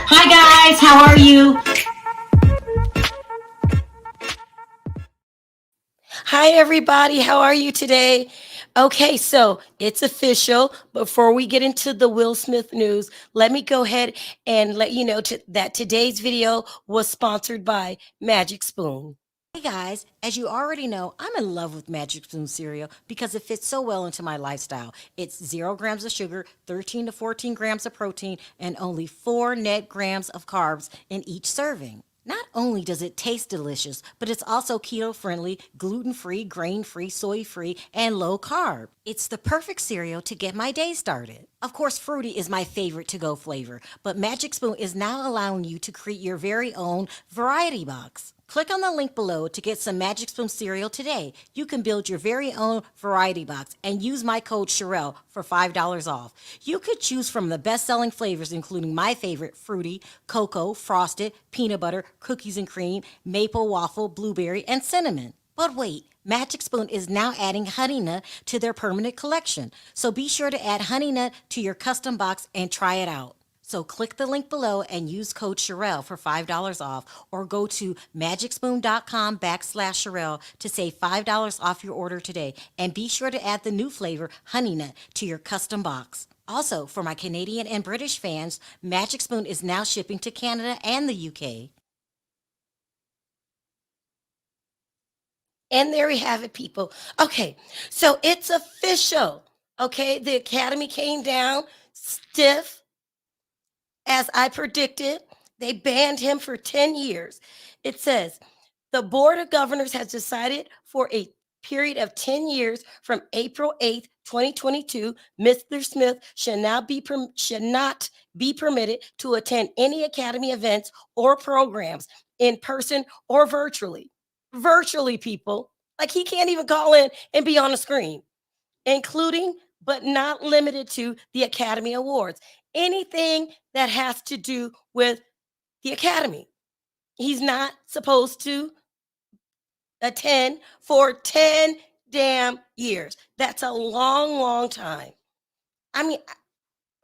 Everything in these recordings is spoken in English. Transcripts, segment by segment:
Hi guys, how are you? Hi everybody, how are you today? Okay, so it's official. Before we get into the Will Smith news, let me go ahead and let you know that today's video was sponsored by Magic Spoon. Hey guys, as you already know, I'm in love with Magic Spoon cereal because it fits so well into my lifestyle. It's 0 grams of sugar, 13 to 14 grams of protein, and only 4 net grams of carbs in each serving. Not only does it taste delicious, but it's also keto friendly, gluten free, grain free, soy free, and low carb. It's the perfect cereal to get my day started. Of course, fruity is my favorite to go flavor, but Magic Spoon is now allowing you to create your very own variety box. Click on the link below to get some Magic Spoon cereal today. You can build your very own variety box and use my code Sharrell for $5 off. You could choose from the best-selling flavors including my favorite, fruity, cocoa, frosted, peanut butter, cookies and cream, maple waffle, blueberry, and cinnamon. But wait, Magic Spoon is now adding Honey Nut to their permanent collection. So be sure to add Honey Nut to your custom box and try it out. So click the link below and use code Sharrell for $5 off, or go to magicspoon.com/Sharrell to save $5 off your order today. And be sure to add the new flavor Honey Nut to your custom box. Also, for my Canadian and British fans, Magic Spoon is now shipping to Canada and the UK. And there we have it, people. Okay, so it's official. Okay, the Academy came down stiff as I predicted. They banned him for 10 years. It says the Board of Governors has decided for a period of 10 years from April 8th, 2022, Mr. Smith should not be permitted to attend any Academy events or programs in person or virtually. Virtually, people. Like he can't even call in and be on the screen, including but not limited to the Academy Awards. Anything that has to do with the Academy. He's not supposed to attend for 10 damn years. That's a long, long time. I mean,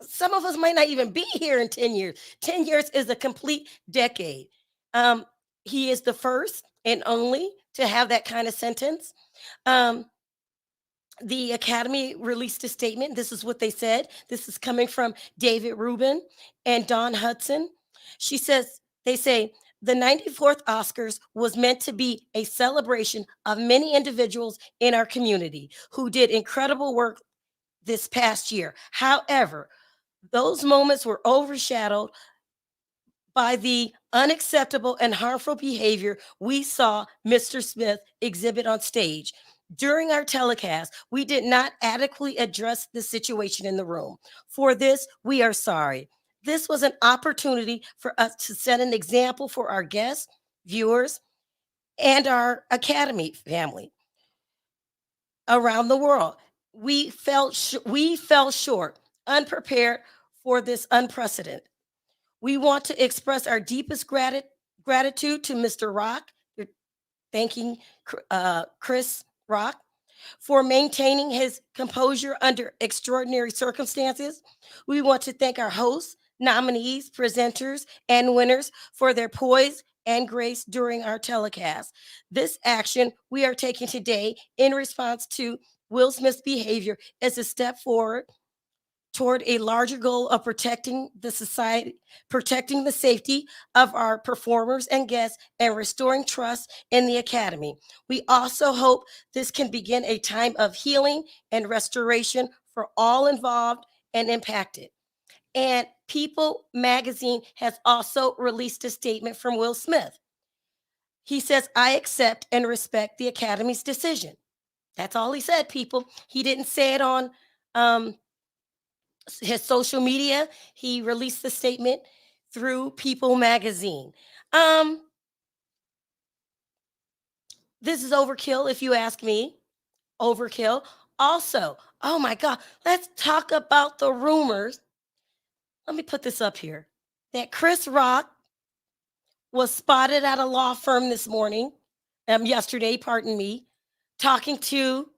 some of us might not even be here in 10 years. 10 years is a complete decade. Um, he is the first and only to have that kind of sentence. Um, the Academy released a statement. This is what they said. This is coming from David Rubin and Dawn Hudson. She says, they say, the 94th Oscars was meant to be a celebration of many individuals in our community who did incredible work this past year. However, those moments were overshadowed by the unacceptable and harmful behavior we saw Mr. Smith exhibit on stage. During our telecast, we did not adequately address the situation in the room. For this, we are sorry. This was an opportunity for us to set an example for our guests, viewers, and our Academy family around the world. We fell short, unprepared for this unprecedented. We want to express our deepest gratitude to Mr. Rock. We're thanking Chris Rock for maintaining his composure under extraordinary circumstances. We want to thank our hosts, nominees, presenters, and winners for their poise and grace during our telecast. This action we are taking today in response to Will Smith's behavior is a step forward toward a larger goal of protecting the safety of our performers and guests, and restoring trust in the Academy. We also hope this can begin a time of healing and restoration for all involved and impacted. And People magazine has also released a statement from Will Smith. He says, I accept and respect the Academy's decision. That's all he said, people. He didn't say it on um, his social media. He released the statement through People magazine. Um, This is overkill, if you ask me. Overkill. Also, oh my God, let's talk about the rumors. Let me put this up here that Chris Rock was spotted at a law firm this morning, yesterday, pardon me, talking to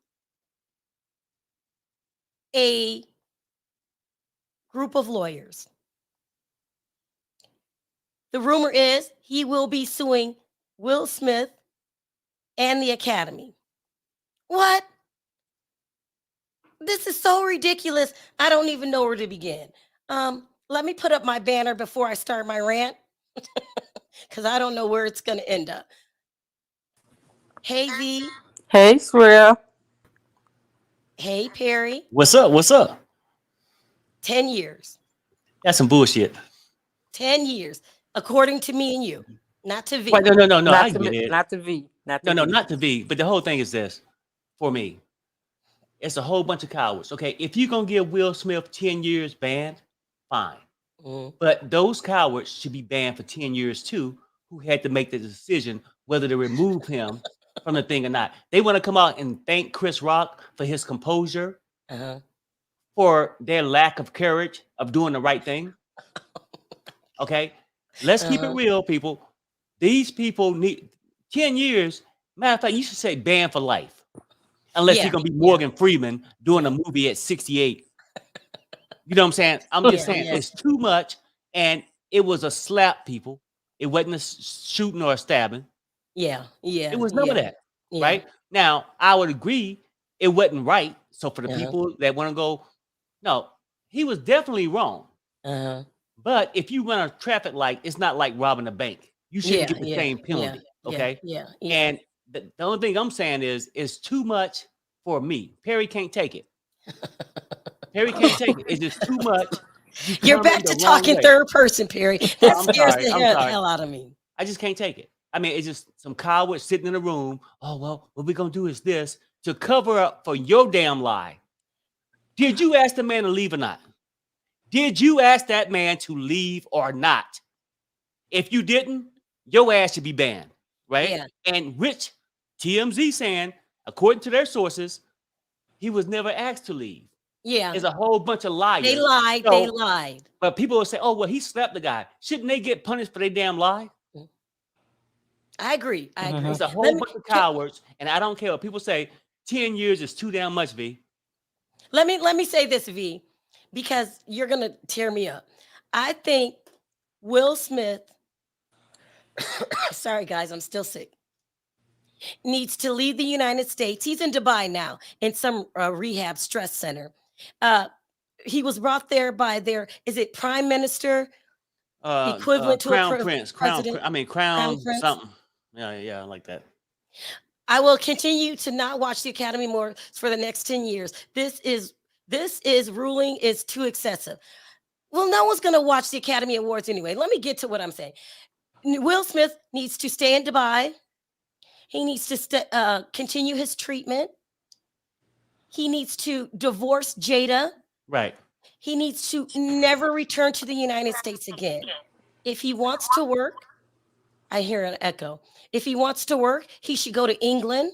a group of lawyers. The rumor is he will be suing Will Smith and the Academy. What? This is so ridiculous. I don't even know where to begin. Let me put up my banner before I start my rant because I don't know where it's going to end up. Hey, V. Hey, Sharrell. Hey, Perry. What's up? What's up? 10 years. That's some bullshit. 10 years, according to me and you, not to V. Wait, no. Not I to get it. Not to V. Not No, to V. not to V. But the whole thing is this for me. It's a whole bunch of cowards. Okay, if you're gonna give Will Smith 10 years banned, fine. But those cowards should be banned for 10 years too, who had to make the decision whether to remove him from the thing or not. They want to come out and thank Chris Rock for his composure, for their lack of courage of doing the right thing. Okay, let's keep it real, people. These people need 10 years. Matter of fact, you should say ban for life. Unless you're going to be Morgan Freeman doing a movie at 68. You know what I'm saying? I'm just saying it's too much. And it was a slap, people. It wasn't a shooting or a stabbing. Yeah. It was none of that. Right? Now, I would agree it wasn't right. So for the people that want to go, no, he was definitely wrong. But if you run a traffic light, it's not like robbing a bank. You shouldn't get the same penalty. Okay. And the only thing I'm saying is it's too much for me. Perry can't take it. Perry can't take it. It's just too much. You're back to talking third person, Perry. That scares the hell out of me. I just can't take it. I mean, it's just some cowards sitting in a room. Oh, well, what we're going to do is this to cover up for your damn lie. Did you ask the man to leave or not? Did you ask that man to leave or not? If you didn't, your ass should be banned, right? Yeah. And which TMZ saying, according to their sources, he was never asked to leave. Yeah. There's a whole bunch of liars. They lied. They lied. But people will say, oh, well, he slapped the guy. Shouldn't they get punished for their damn lie? I agree. I agree. There's a whole bunch of cowards, and I don't care what people say. 10 years is too damn much, V. Let me say this, V, because you're going to tear me up. I think Will Smith, sorry, guys, I'm still sick, needs to leave the United States. He's in Dubai now in some rehab stress center. He was brought there by is it Prime Minister? Equivalent to Crown a Prince. Crown Prince? Something. Yeah, I like that. I will continue to not watch the Academy more for the next 10 years. This ruling is too excessive. Well, no one's going to watch the Academy Awards anyway. Let me get to what I'm saying. Will Smith needs to stay in Dubai. He needs to continue his treatment. He needs to divorce Jada. Right. He needs to never return to the United States again. If he wants to work, I hear an echo. If he wants to work, he should go to England.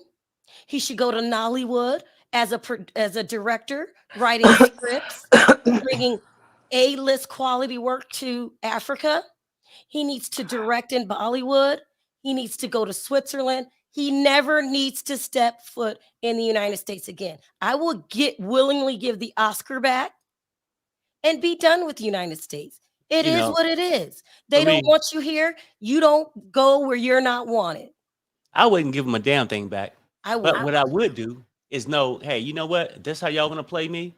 He should go to Nollywood as a director, writing scripts, bringing A-list quality work to Africa. He needs to direct in Bollywood. He needs to go to Switzerland. He never needs to step foot in the United States again. I will willingly give the Oscar back and be done with the United States. It is what it is. They don't want you here. You don't go where you're not wanted. I wouldn't give him a damn thing back. But what I would do is know, hey, you know what? This how y'all want to play me?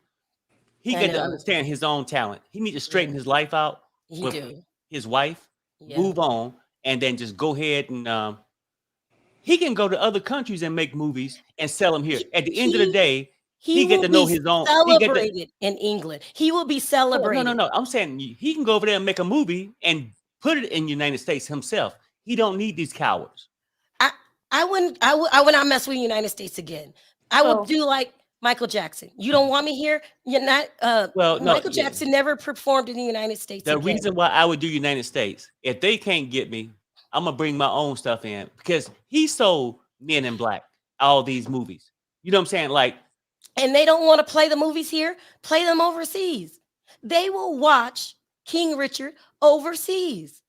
He got to understand his own talent. He needs to straighten his life out with his wife, move on, and then just go ahead and he can go to other countries and make movies and sell them here. At the end of the day, he get to know his own. Celebrated in England. He will be celebrated. No. I'm saying he can go over there and make a movie and put it in the United States himself. He don't need these cowards. I would not mess with the United States again. I would do like Michael Jackson. You don't want me here? You're not. Michael Jackson never performed in the United States. The reason why I would do United States, if they can't get me, I'm gonna bring my own stuff in because he's so Men in Black, all these movies. You know what I'm saying? Like, And they don't want to play the movies here, play them overseas. They will watch King Richard overseas.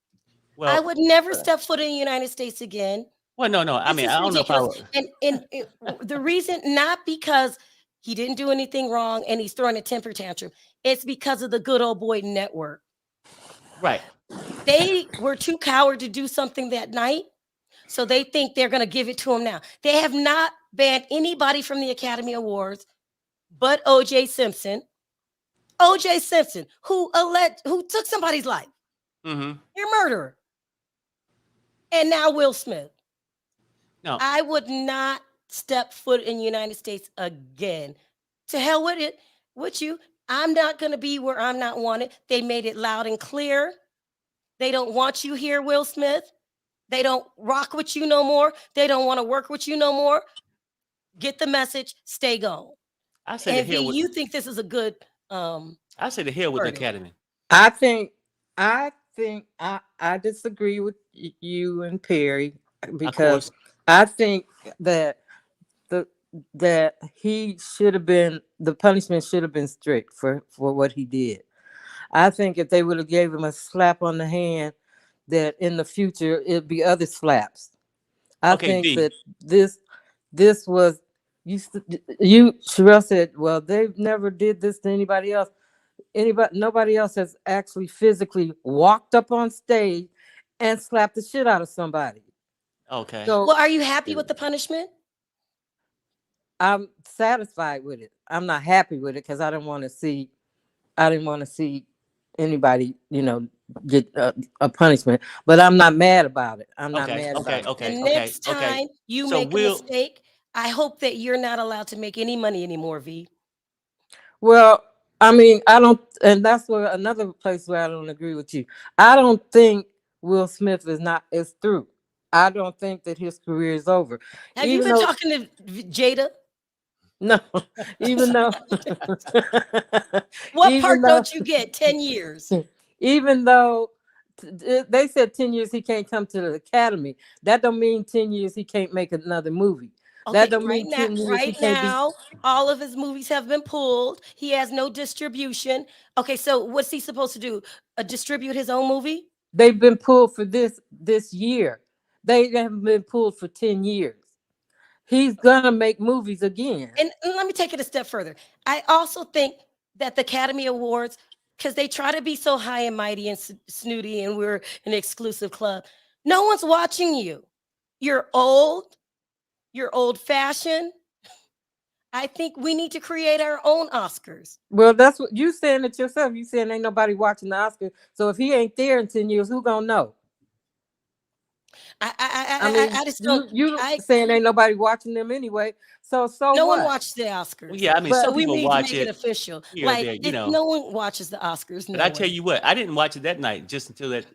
I well, would never step foot in the United States again. no. I This mean, is I don't know if I ridiculous. would. The reason, not because he didn't do anything wrong and he's throwing a temper tantrum, it's because of the good old boy network. Right. They were too coward to do something that night. So they think they're going to give it to him now. They have not banned anybody from the Academy Awards but O.J. Simpson. O.J. Simpson, who took somebody's life. Mm-hmm. You're a murderer. And now Will Smith. No. I would not step foot in the United States again. To hell with it, with you. I'm not going to be where I'm not wanted. They made it loud and clear. They don't want you here, Will Smith. They don't rock with you no more. They don't want to work with you no more. Get the message. Stay gone. I say the And hell with. you think this is a good? I say the hell with the verdict. Academy. I think I disagree with you and Perry because I think that that he should have been, the punishment should have been strict for what he did. I think if they would have gave him a slap on the hand, that in the future it'd be other slaps. I Okay, think D. that this was you. Sharrell said, "Well, they've never did this to anybody else. Nobody else has actually physically walked up on stage and slapped the shit out of somebody." Okay. So Well, are you happy with the punishment? I'm satisfied with it. I'm not happy with it because I didn't want to see anybody, get a punishment. But I'm not mad about it. I'm not mad about it. The next time you So make a mistake, I hope that you're not allowed to make any money anymore, V. Well, I mean, I don't, and that's where another place where I don't agree with you. I don't think Will Smith is through. I don't think that his career is over. Have you been talking to Jada? No, even though. What part don't you get? 10 years. Even though they said 10 years he can't come to the Academy, that don't mean 10 years he can't make another movie. Okay, that don't mean 10 years right now, all of his movies have been pulled. He has no distribution. Okay, so what's he supposed to do? Distribute his own movie? They've been pulled for this year. They haven't been pulled for 10 years. He's gonna make movies again. And let me take it a step further. I also think that the Academy Awards, because they try to be so high and mighty and snooty, and we're an exclusive club. No one's watching you. You're old. You're old-fashioned. I think we need to create our own Oscars. Well, that's what you saying it yourself. You saying ain't nobody watching the Oscars. So if he ain't there in 10 years, who gonna know? I just don't. You saying ain't nobody watching them anyway. So no what? one watches the Oscars. Well, yeah, I mean, so some we people need watch to make it official. Like, no one watches the Oscars. But I tell you what, I didn't watch it that night just until this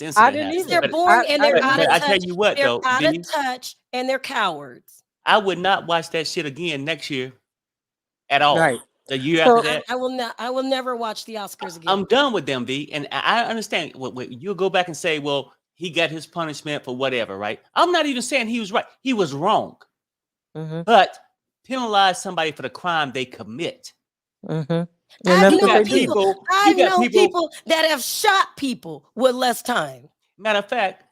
incident I didn't happened. either. They're boring and they're out of touch. I tell you what, they're though, out of touch and they're cowards. I would not watch that shit again next year at all. Right. The year after that, I will not. I will never watch the Oscars again. I'm done with them, V. And I understand what you'll go back and say, well, he got his punishment for whatever, right? I'm not even saying he was right. He was wrong. Mm-hmm. But penalize somebody for the crime they commit. Mm-hmm. I've known people that have shot people with less time. Matter of fact,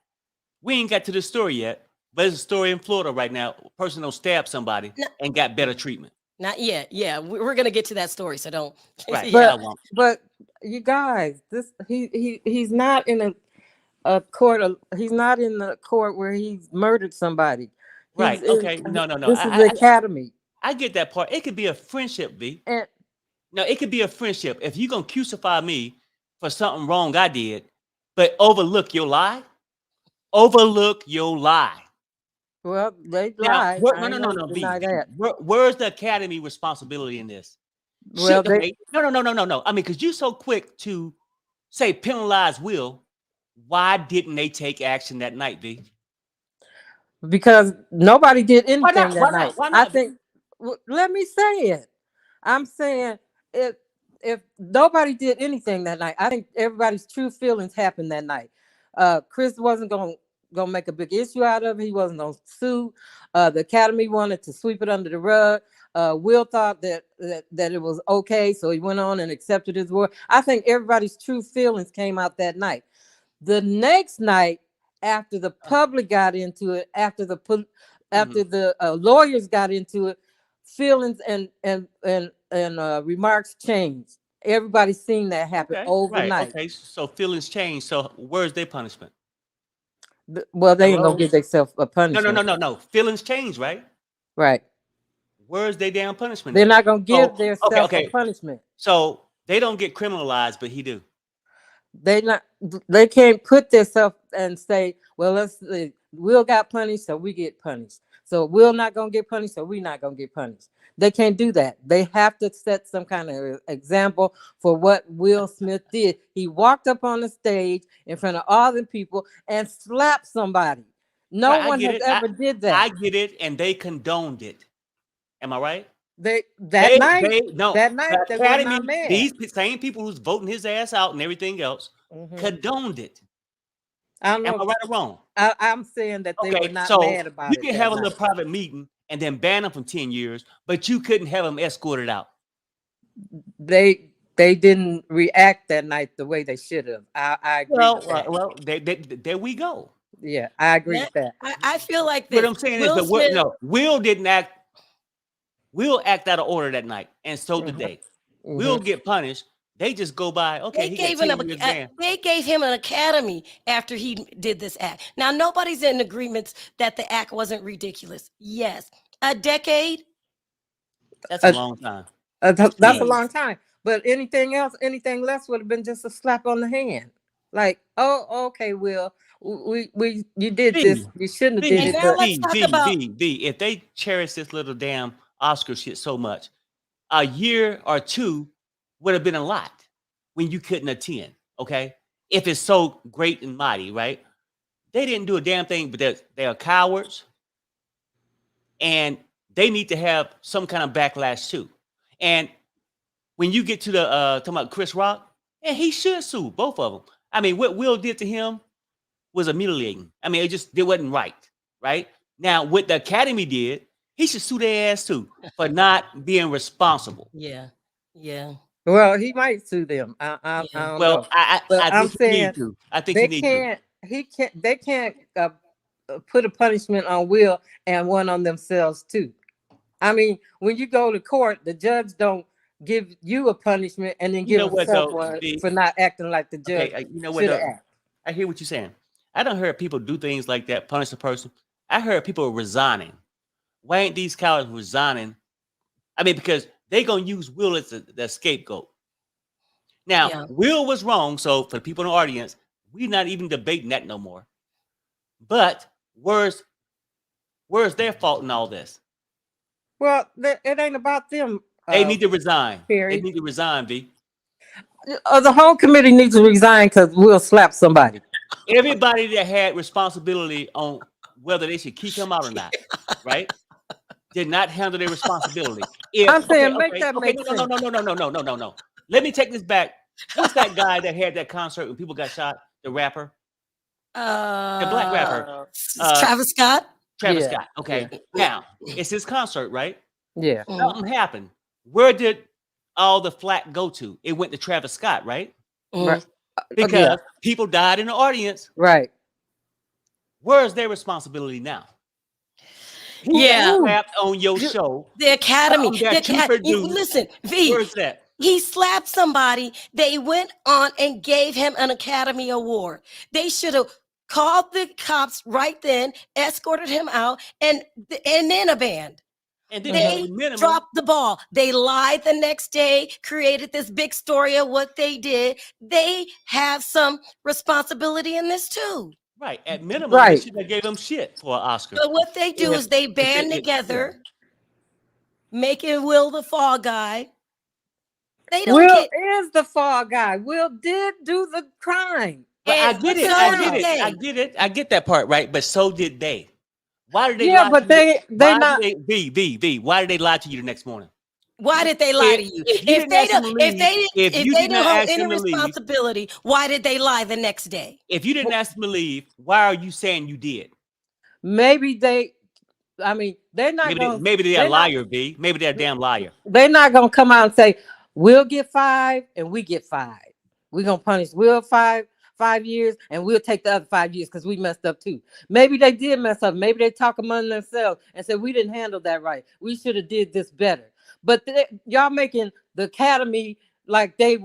we ain't got to the story yet, but there's a story in Florida right now. A person don't stab somebody and got better treatment. Not yet. Yeah, we're gonna get to that story, so don't. Right. But you guys, he's not in a court. He's not in the court where he's murdered somebody. Right. Okay. No. This is the Academy. I get that part. It could be a friendship, V. No, it could be a friendship. If you're gonna crucify me for something wrong I did, but overlook your lie. Well, they lied. No. Where's the Academy responsibility in this? Well, no. I mean, because you're so quick to say penalize Will. Why didn't they take action that night, V? Because nobody did anything that night. Why not? I think. Let me say it. I'm saying if nobody did anything that night, I think everybody's true feelings happened that night. Chris wasn't going to gonna make a big issue out of it. He wasn't gonna sue. The Academy wanted to sweep it under the rug. Will thought that it was okay, so he went on and accepted his word. I think everybody's true feelings came out that night. The next night, after the public got into it, after the lawyers got into it, feelings and remarks changed. Everybody's seen that happen Okay, right. overnight. Okay, so feelings change. So where's their punishment? Well, they ain't gonna Hello? give themselves a No, punishment. no. Feelings change, right? Right. Where's their damn punishment They're at? not gonna give So themselves a okay. punishment. So they don't get criminalized, but he do. They can't put themselves and say, well, let's see, Will got punished, so we get punished. So Will not gonna get punished, so we not gonna get punished. They can't do that. They have to set some kind of example for what Will Smith did. He walked up on the stage in front of all the people and slapped somebody. No Right, I one get has it. ever did that. I get it, and they condoned it. Am I right? That night No. The they were Academy, not mad. these same people who's voting his ass out and everything else, condoned it. I don't Am know. I right or wrong? I'm saying that they were Okay, not so mad about you it. can have a little private meeting and then ban them from 10 years, but you couldn't have them escorted out. They didn't react that night the way they should have. I agree with that. Well, there we go. Yeah, I agree with that. I feel like What this. I'm saying Will is Smith, Will didn't act. Will act out of order that night, and so did they. Will get punished. They just go by. Okay, he got 10 years ban. they gave him an academy after he did this act. Now nobody's in agreement that the act wasn't ridiculous. Yes, a decade. That's a long time. That's a long time. But anything less would have been just a slap on the hand. Like, oh, okay, Will, you did this. You shouldn't have did it. Now let's talk about If they cherish this little damn Oscar shit so much, a year or two would have been a lot when you couldn't attend. Okay, if it's so great and mighty, right? They didn't do a damn thing, but they're cowards, and they need to have some kind of backlash too. And when you get to the talking about Chris Rock, and he should sue both of them. I mean, what Will did to him was humiliating. I mean, it wasn't right. Right now, what the Academy did, he should sue their ass too for not being responsible. Yeah. Well, he might sue them. I don't know. But I'm saying I think he can't. They can't put a punishment on Will and one on themselves too. I mean, when you go to court, the judge don't give you a punishment and then give himself one for not acting like the judge. Okay, you know what? I hear what you're saying. I don't hear people do things like that, punish a person. I heard people resigning. Why ain't these cowards resigning? I mean, because they're gonna use Will as the scapegoat. Now, Will was wrong. So for the people in the audience, we're not even debating that no more. But where's their fault in all this? Well, it ain't about them. They need to resign. Perry. They need to resign, V. The whole committee needs to resign because Will slapped somebody. Everybody that had responsibility on whether they should kick him out or not, right? Did not handle their responsibility. I'm saying make sense. No. Let me take this back. What's that guy that had that concert when people got shot? The rapper? The black rapper. Travis Scott. Travis Scott. Okay. Yeah. Now, it's his concert, right? Yeah. Something happened. Where did all the flack go to? It went to Travis Scott, right? Right. Because people died in the audience. Right. Where's their responsibility now? Who slapped on your show? The Academy. Listen, V. Where's that? He slapped somebody. They went on and gave him an Academy Award. They should have called the cops right then, escorted him out, and then a band. And then they dropped the ball. They lied the next day, created this big story of what they did. They have some responsibility in this too. Right. At minimum, they should have gave them shit for an Oscar. But what they do is they band together, making Will the fall guy. They don't Will is the fall guy. Will did do the crime. But I get it. I get that part, right? But so did they. Why did they lie but to you? they not V. Why did they lie to you the next morning? Why did they lie to you? If you didn't ask him to leave, if If you they did didn't not hold ask any him to leave, responsibility, why did they lie the next day? if you didn't ask him to leave, why are you saying you did? Maybe they. I mean, they're not going. Maybe they're a liar, B. Maybe they're a damn liar. They're not going to come out and say we'll get 5 and we get 5. We're gonna punish Will 5 years, and we'll take the other 5 years because we messed up too. Maybe they did mess up. Maybe they talk among themselves and said we didn't handle that right. We should have did this better. But y'all making the academy like they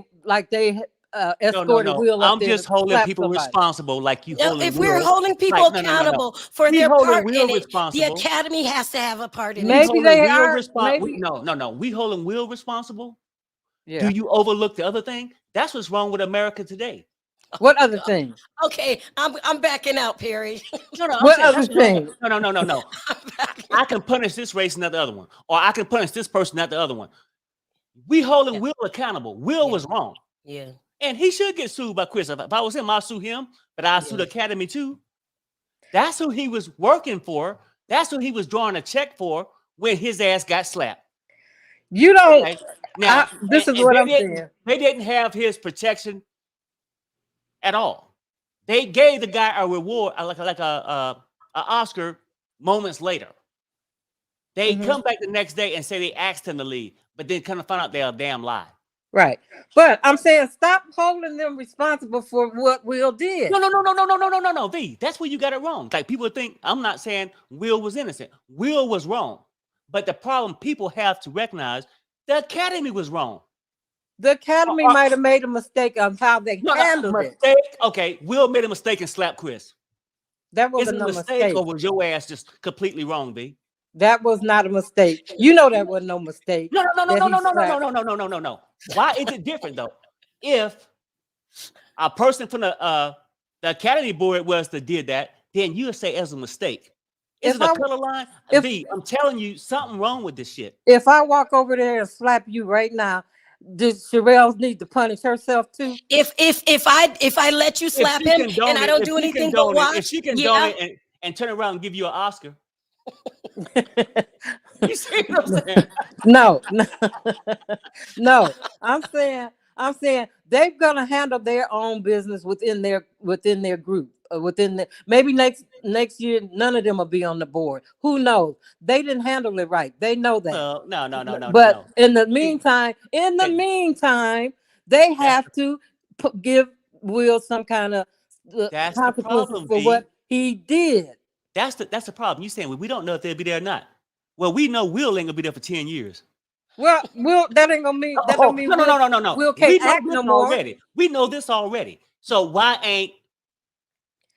escorted No. Will up I'm there just to holding slap people somebody. responsible, like you No, holding if we're Will. holding people Like, no. accountable for We their holding part Will in it, the responsible. academy has to have a part in We it. Maybe holding they Will are. responsible. Maybe No. We holding Will responsible. yeah. Do you overlook the other thing? That's what's wrong with America today. What other thing? Okay, I'm backing out, Perry. No. I'm What saying other that's what's wrong. thing? No. I can punish this race, not the other one, or I can punish this person, not the other one. We holding Will accountable. Will was wrong. Yeah. And he should get sued by Chris. If I was him, I'll sue him, but I'll sue the academy too. That's who he was working for. That's who he was drawing a check for when his ass got slapped. You don't. Okay? Now, this is what I'm saying. They didn't have his protection at all. They gave the guy a reward, like a Oscar, moments later. They come back the next day and say they asked him to leave, but then kind of find out they're a damn lie. Right. But I'm saying stop holding them responsible for what Will did. No. V, that's where you got it wrong. Like people think, I'm not saying Will was innocent. Will was wrong. But the problem people have to recognize, the academy was wrong. The academy might have made a mistake of how they handled it. Okay, Will made a mistake and slapped Chris. That was Is it a mistake, or was your ass just completely wrong, B? That was not a mistake. You know that was no mistake. No. Why is it different though? If a person from the academy board was that did that, then you would say it was a mistake. Is it a color line? V, I'm telling you, something wrong with this shit. If I walk over there and slap you right now, does Sharrell need to punish herself too? If I let you slap him and I don't do anything but watch, if she condone it and turn around and give you an Oscar. You see what I'm saying? No. I'm saying they're gonna handle their own business within their group. Maybe next year none of them will be on the board. Who knows? They didn't handle it right. They know that. Well, no. But in the meantime, they have to give Will some kind of consequences for what he did. That's the problem. You saying we don't know if they'll be there or not. Well, we know Will ain't gonna be there for 10 years. Well, Will, that ain't gonna mean that don't mean no. Will can't act no more. Already. We know this already. So why ain't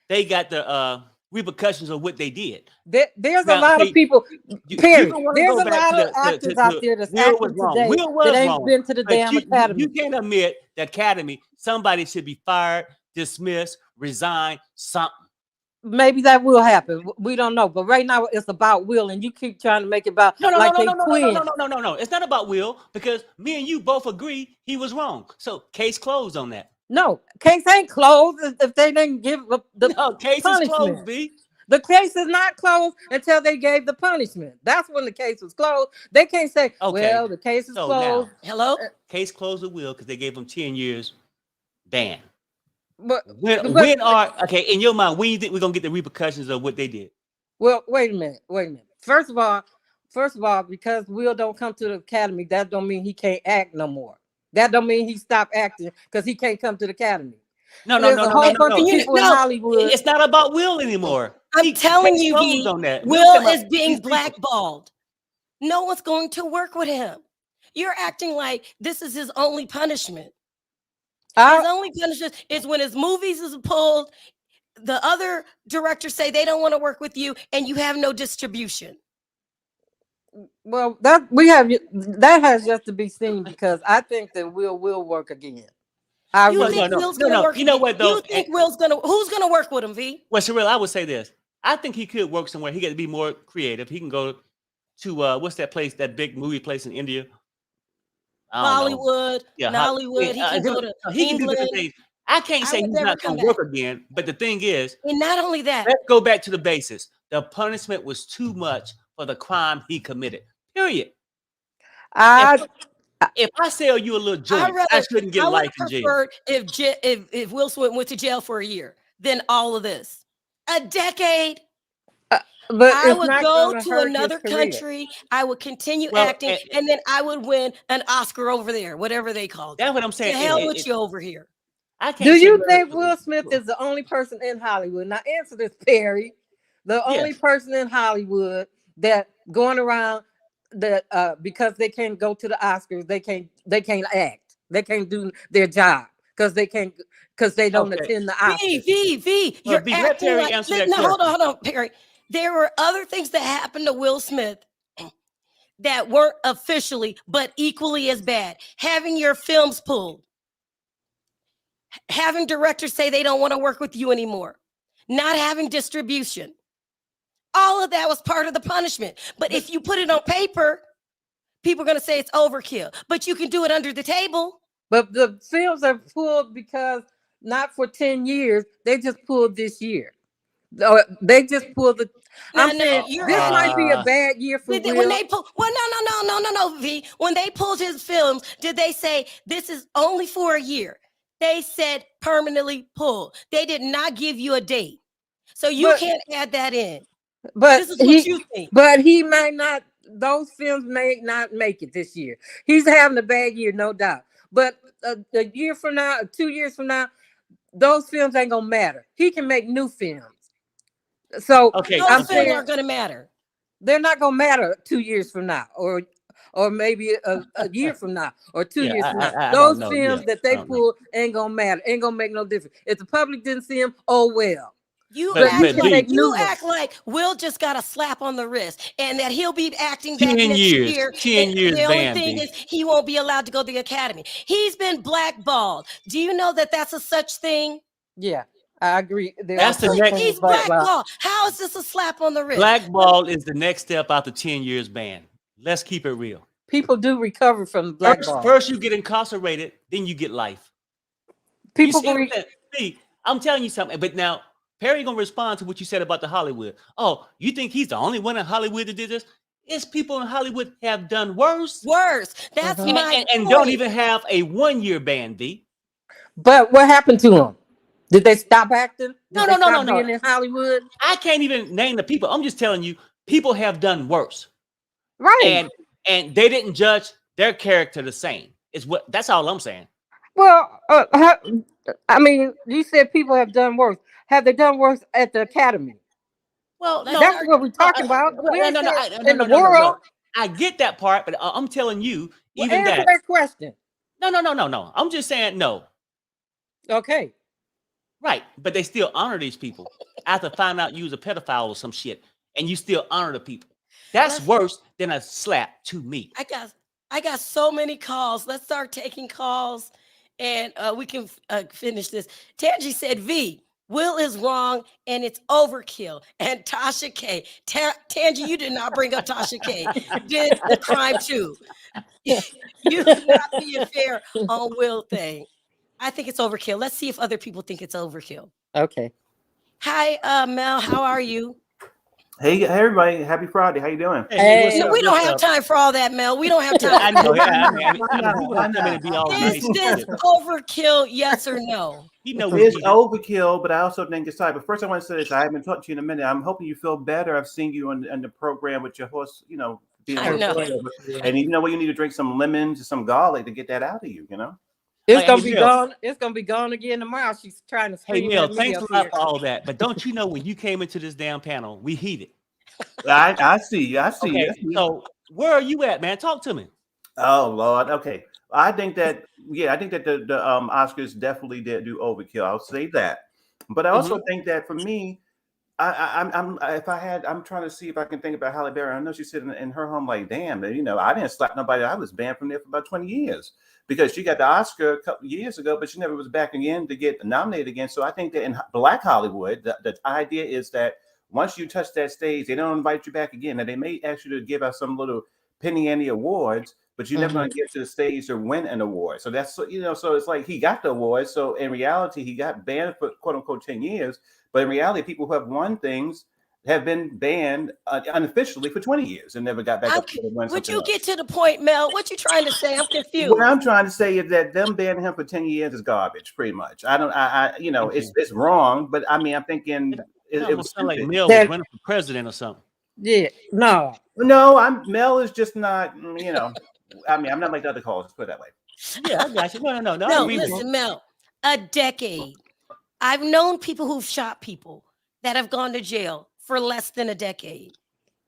they got the repercussions of what they did? There's a lot of people. Period. There's a lot of actors out there that's acting today that ain't been to the damn academy. You can't admit the academy. Somebody should be fired, dismissed, resigned, something. Maybe that will happen. We don't know. But right now it's about Will, and you keep trying to make it about No. twins. No. It's not about Will because me and you both agree he was wrong. So case closed on that. No, case ain't closed if they didn't give the case punishment. Is closed, B. The case is not closed until they gave the punishment. That's when the case was closed. They can't say, well, the case is closed. Now, hello? Case closed with Will because they gave him 10 years ban. But when are in your mind, when you think we're gonna get the repercussions of what they did? Well, wait a minute. First of all, because Will don't come to the academy, that don't mean he can't act no more. That don't mean he stopped acting because he can't come to the academy. No. There's a whole bunch of people in Hollywood. It's not about Will anymore. I'm telling you, Will is being blackballed. No one's going to work with him. You're acting like this is his only punishment. His only punishment is when his movies is pulled. The other directors say they don't want to work with you, and you have no distribution. Well, that has just to be seen because I think that Will work again. Will's gonna work? You know what though? You think Will's who's gonna work with him, V? Well, Sharrell, I would say this. I think he could work somewhere. He got to be more creative. He can go to what's that place? That big movie place in India. Hollywood, Nollywood. He can go to England. I can't say he's not going to work again, but the thing is, and not only that, let's go back to the basis. The punishment was too much for the crime he committed. Period. If, I if I sell you a little joint, I shouldn't get I would life have in jail. preferred if Will Smith went to jail for a year than all of this. A decade. but I it's would not go gonna to hurt his another career. country. I would continue Well, acting, and then I would win an Oscar over there, whatever they called it. that's what I'm To saying. hell with you over here. I Do can't sit you there. think Will Smith is the only person in Hollywood? Now answer this, Perry. The only Yes. person in Hollywood that going around that because they can't go to the Oscars, they can't act. They can't do their job because they don't Okay. attend the V, Oscars. V, V, Well, you're V, let acting Perry like. answer that No, question. hold on, Perry. There were other things that happened to Will Smith that weren't officially, but equally as bad. Having your films pulled, having directors say they don't want to work with you anymore, not having distribution. All of that was part of the punishment. But if you put it on paper, people are going to say it's overkill. But you can do it under the table. But the films are pulled because not for 10 years. They just pulled this year. They just pulled the. I'm saying You're this might be a Uh, bad year for Did they, when Will. they pull, well, no, V. When they pulled his films, did they say this is only for a year? They said permanently pulled. They did not give you a date, so you But can't add that in. but This is what you think. he might not. Those films may not make it this year. He's having a bad year, no doubt. But a year from now, 2 years from now, those films ain't gonna matter. He can make new films. So okay. Those I'm films Okay. saying aren't going to matter. they're not gonna matter 2 years from now, or maybe a year from now, or two Yeah, years from now. I don't Those know. Yeah, films that I they don't know. pull ain't gonna matter. Ain't gonna make no difference. If the public didn't see him, oh well. You But he act But can like V, make new ones. Will just got a slap on the wrist, and that he'll be acting back 10 next years, year. 10 years The only ban, thing V. is he won't be allowed to go to the academy. He's been blackballed. Do you know that that's a such thing? Yeah, I agree. There's a That's the such next. thing as He's blackball. blackballed. How is this a slap on the wrist? Blackball is the next step after 10 years ban. Let's keep it real. People do recover from the blackball. First you get incarcerated, then you get life. You People see can what I'm saying? See, I'm telling you something. But now Perry gonna respond to what you said about the Hollywood. Oh, you think he's the only one in Hollywood that did this? It's people in Hollywood have done worse Worse. That's Uh-huh. my and don't point. even have a 1 year ban, V. But what happened to them? Did they stop acting? No, Did no, they no, no, stop no. being in Hollywood? I can't even name the people. I'm just telling you, people have done worse. Right. And they didn't judge their character the same. Is what that's all I'm saying. Well, I mean, you said people have done worse. Have they done worse at the academy? Well, Let's no, That's start. what we're talking about. well, We ain't no, saying no, in the no, no, no, world. no. I get that part, but I'm telling you, Well, even answer that. that question. No. I'm just saying no. Okay. Right, but they still honor these people after finding out you was a pedophile or some shit, and you still honor the people. That's Let's- worse than a slap to me. I got so many calls. Let's start taking calls, and we can finish this. Tangi said, "V, Will is wrong, and it's overkill." And Tasha K, Tangi, you did not bring up Tasha K. Did the crime too? You not being fair on Will thing. I think it's overkill. Let's see if other people think it's overkill. Okay. Hi, Mel. How are you? Hey, everybody! Happy Friday. How you doing? Hey, what's Hey. No, up? we don't What's have up? time for all that, Mel. We don't have time. I know, yeah. Why not? We Why want to come in and be all not? nice. Is and this shit. overkill? Yes or no? You know we It's need it. overkill, but I also think it's time. But first, I want to say this: I haven't talked to you in a minute. I'm hoping you feel better. I've seen you on the program with your horse. Being I able know. to, and you know what? You need to drink some lemons, some garlic to get that out of you. It's gonna Hey, be Mel. gone. It's gonna be gone again tomorrow. She's trying to Hey, scream Mel, at me thanks a up lot here. for all that. But don't you know when you came into this damn panel, we heated. I see you. I see you. Okay, so where are you at, man? Talk to me. Oh Lord. Okay. I think that the Oscars definitely did do overkill. I'll say that. But I also think that for me, I'm trying to see if I can think about Halle Berry. I know she's sitting in her home like, damn, I didn't slap nobody. I was banned from there for about 20 years because she got the Oscar a couple years ago, but she never was back again to get nominated again. So I think that in Black Hollywood, the idea is that once you touch that stage, they don't invite you back again. Now they may ask you to give out some little penny ante awards, but you're never going to get to the stage to win an award. So that's so it's like he got the award. So in reality, he got banned for quote unquote 10 years. But in reality, people who have won things have been banned unofficially for 20 years and never got back up to win Would something you else. get to the point, Mel? What you trying to say? I'm confused. What I'm trying to say is that them banning him for 10 years is garbage, pretty much. You know, it's wrong, but I mean, I'm thinking It it was almost sounded like stupid. Mel was running for president or something. Yeah, no. No, Mel is just not, you know, I mean, I'm not like the other callers, put it that way. Yeah, I got you. No. I No, agree with you. listen, Mel. A decade. I've known people who've shot people that have gone to jail for less than a decade.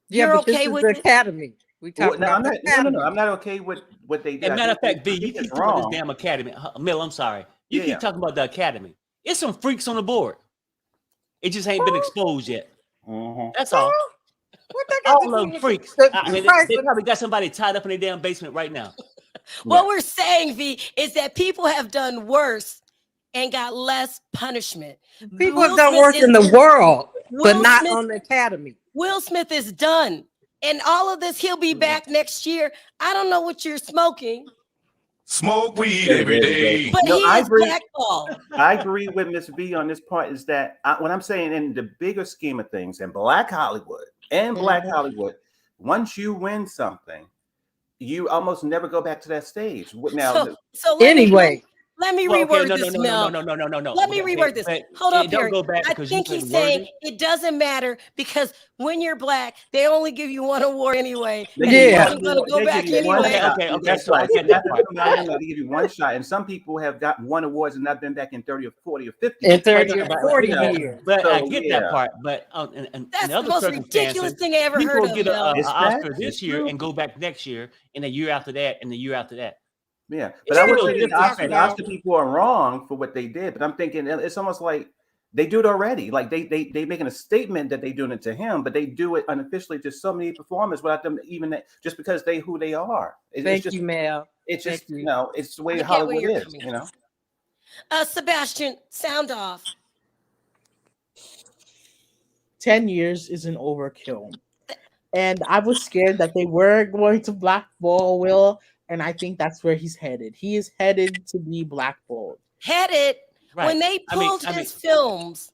Yeah, You're but this okay is with the it? academy. We Well, talking no, about I'm the not. academy. No. I'm not okay with what they did. As a matter of fact, V, I you think keep it's talking about wrong. this damn academy. Mel, I'm sorry. You Yeah, keep yeah. talking about the academy. It's some freaks on the board. It just ain't been exposed yet. Mhm. That's all. What they got All to do them with freaks. the They price of- probably got somebody tied up in their damn basement right now. What we're saying, V, is that people have done worse and got less punishment. people Will have done Smith worse is- in the world, but Will not Smith- on the academy. Will Smith is done. And all of this, he'll be back next year. I don't know what you're smoking, Smoke weed every day. but No, he I is agree. blackballed. I agree with Miss V on this part. Is that what I'm saying in the bigger scheme of things in Black Hollywood and Black Hollywood, once you win something, you almost never go back to that stage. Now, So let Anyway, me Well, okay, reword no, this, no. Mel. Let me Okay, reword this. but Hold up, it don't Perry. go back I because you think couldn't he's word saying it. it doesn't matter because when you're black, they only give you one award anyway. they And give he you Yeah. wasn't going to go they back give you one anyway. shot. Okay, That's so I right. get that part. No, they give you one shot, and some people have got won awards and not been back in 30 or 40 or 50. in 30 Well, or but- 40 you know, years. But I So, get yeah. that part. But in That's other the most circumstances, ridiculous thing I ever people heard of, get Mel. a It's Oscar fact. this It's year true. and go back next year, and the year after that, and the year after that. Yeah, It's but I still wouldn't say the different. The Oscar people are wrong for what they did, but I'm thinking it's almost like they do it already. Like they making a statement that they doing it to him, but they do it unofficially to so many performers without them even just because they who they are. Thank It's you, Mel. it's Thank just you. it's the way I get where Hollywood you're is. coming You know, Sebastian, sound off. 10 years is an overkill. And I was scared that they were going to blackball Will, and I think that's where he's headed. He is headed to be blackballed. Headed Right. when they pulled his films.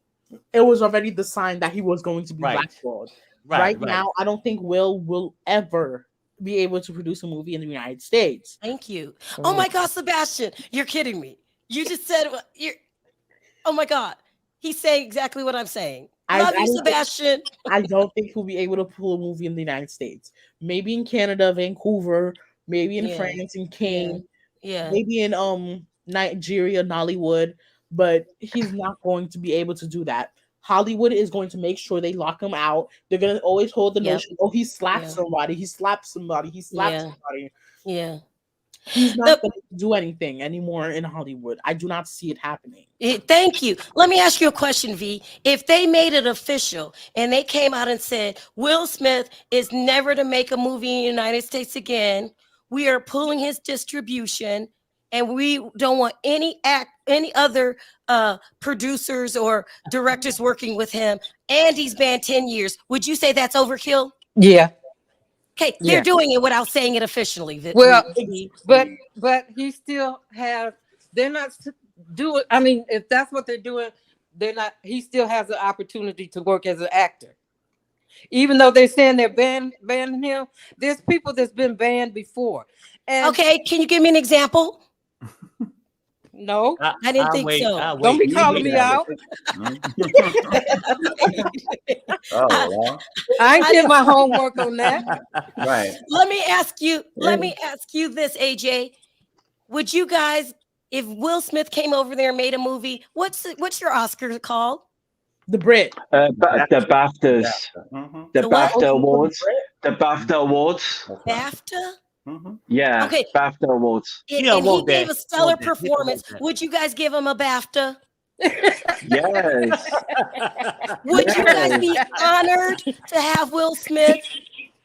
It was already the sign that he was going to be Right. blackballed. Right. Right now, I don't think will ever be able to produce a movie in the United States. Thank you. Oh my God, Sebastian, you're kidding me. You just said you're. Oh my God, he's saying exactly what I'm saying. Love you, Sebastian. I don't think he'll be able to pull a movie in the United States. Maybe in Canada, Vancouver. Maybe in France, in Kane. Yeah. Maybe in Nigeria, Nollywood. But he's not going to be able to do that. Hollywood is going to make sure they lock him out. They're going to always hold the notion, oh, he slapped somebody, he slapped somebody, he slapped somebody. Yeah. He's not going to do anything anymore in Hollywood. I do not see it happening. Thank you. Let me ask you a question, V. If they made it official and they came out and said, Will Smith is never to make a movie in the United States again, we are pulling his distribution, and we don't want any other producers or directors working with him, and he's banned 10 years, would you say that's overkill? Yeah. Okay, they're doing it without saying it officially. Well, but he still have. They're not doing. I mean, if that's what they're doing, they're not. He still has the opportunity to work as an actor, even though they're saying they're banning him. There's people that's been banned before. And okay, can you give me an example? No, I didn't think so. Don't be calling me out. Oh, well. I did my homework on that. Right. Let me ask you this, AJ. Would you guys, if Will Smith came over there and made a movie, what's your Oscar called? The Brit. The BAFTAs. The what? BAFTA Awards. The BAFTA Awards. BAFTA? Yeah. Okay. BAFTA Awards. And he gave a stellar performance. Would you guys give him a BAFTA? Yes. Would you guys be honored to have Will Smith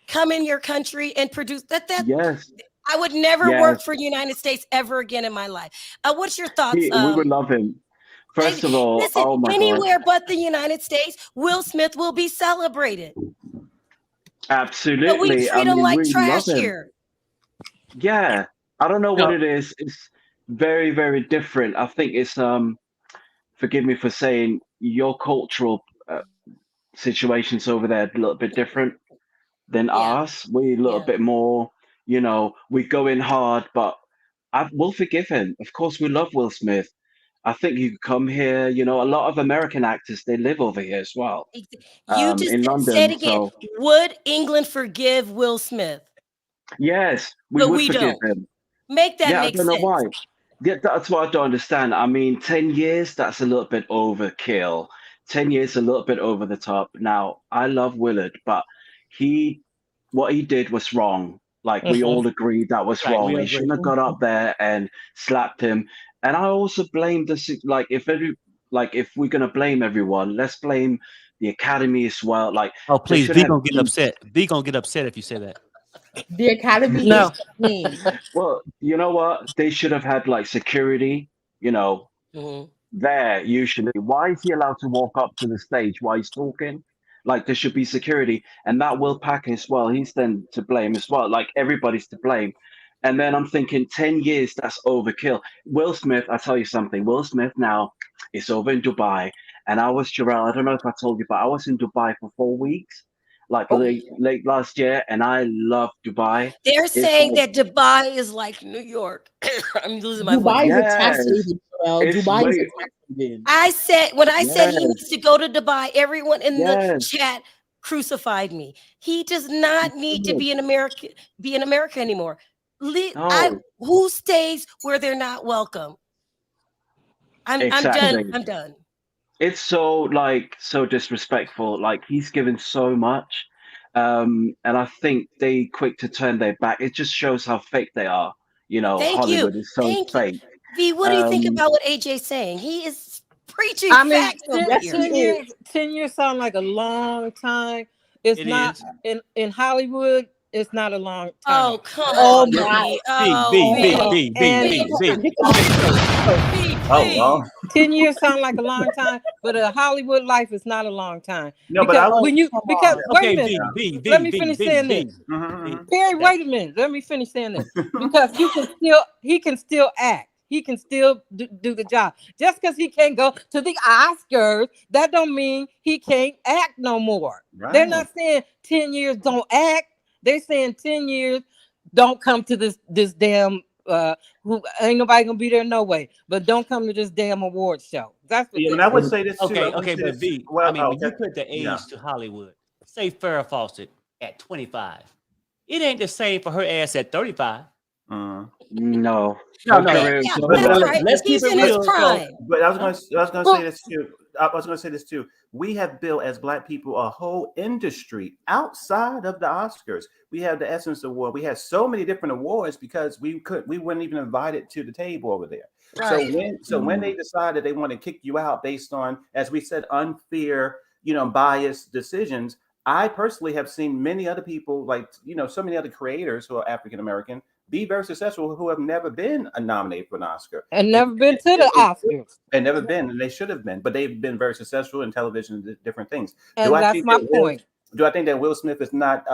come in your country and produce that? Yes. I would never work for the United States ever again in my life. What's your thoughts? We would love him. First of all, listen, oh my anywhere God. but the United States, Will Smith will be celebrated. Absolutely. But we treat him like trash love him. here. Yeah. I don't know what it is. It's very, very different. I think it's forgive me for saying your cultural situations over there a little bit different than Yeah. us. We a little Yeah. bit more, we go in hard, but we'll forgive him. Of course, we love Will Smith. I think you could come here. A lot of American actors they live over here as well, You just in say it London. again. So Would England forgive Will Smith? yes, we But would we forgive don't. him. Make that Yeah, I make don't know why. sense. Yeah, that's what I don't understand. I mean, 10 years, that's a little bit overkill. 10 years, a little bit over the top. Now, I love Willard, but he, what he did was wrong. Like, we Mhm. all agreed that was Right, we wrong. He agree. shouldn't have got up there and slapped him. And I also blame if we're gonna blame everyone, let's blame the Academy as well. Like, Oh, they please, should V have gonna get upset. V gonna get upset if you say that. The Academy is No. clean. well, you know what? They should have had like security, you know, Mhm. there usually. Why is he allowed to walk up to the stage while he's talking? Like there should be security, and that Will Packer as well. He's then to blame as well. Like everybody's to blame. And then I'm thinking, 10 years, that's overkill. Will Smith, I tell you something. Will Smith now is over in Dubai, and I was Sharrell. I don't know if I told you, but I was in Dubai for 4 weeks, like Oh, late last year, and I love Dubai. they're It's saying like that Dubai is like New York. I'm losing my voice. Dubai is a tax yes, haven, Sharrell. it's Dubai is a way tax haven. When I said he yes, needs to go to Dubai, everyone in the yes. chat crucified me. He does not need to be in America anymore. No, Who stays where they're not welcome? I'm done. exactly. I'm done. It's so disrespectful. Like he's given so much, and I think they quick to turn their back. It just shows how fake they are. Thank you. Hollywood is so Thank you. fake. V, what do you think Um, about what AJ's saying? He is preaching I mean, facts over Yes, here. he 10 is. years, 10 years sound like a long time. It's It not is. in Hollywood, it's not a long Oh, time. come Oh on, yeah, my. V. V Oh, V Oh V my. V. V V and V V. V. Get the mic away. V, Oh please. well. 10 years sound like a long time, but a Hollywood life is not a long time. No, but Because I was. Oh, when you come because on. wait a Okay, minute, V V let V me V finish V saying this. V. Mhm, V. Perry, That wait a minute. Let me finish saying this. Because he can still act. He can still do the job. Just because he can't go to the Oscars, that don't mean he can't act no more. They're right. not saying 10 years don't act. They're saying 10 years don't come to this damn who ain't nobody gonna be there no way. But don't come to this damn award show. That's what Yeah, they're and I would saying. say this too. I Okay, would okay, say but this. V, I Well, mean, oh, when you okay. put the Yeah. age to Hollywood, say Farrah Fawcett at 25, it ain't the same for her ass at 35. Mhm. no, No, her no. Okay, career is yeah, so But that's much. right. Let's keep He's it in his real. So, prime. but huh? I was going to say Well, this too. I was going to say this too. We have built as Black people a whole industry outside of the Oscars. We have the Essence Award. We have so many different awards because we weren't even invited to the table over there. Right. So when they decide that they want to kick you out based on, as we said, unfair, biased decisions. I personally have seen many other people, like so many other creators who are African American, be very successful who have never been nominated for an Oscar. and And, never been to the Oscars. and never been, and they should have been, but they've been very successful in television and different things. Do And I that's think my that Will? point. Do I think that Will Smith is not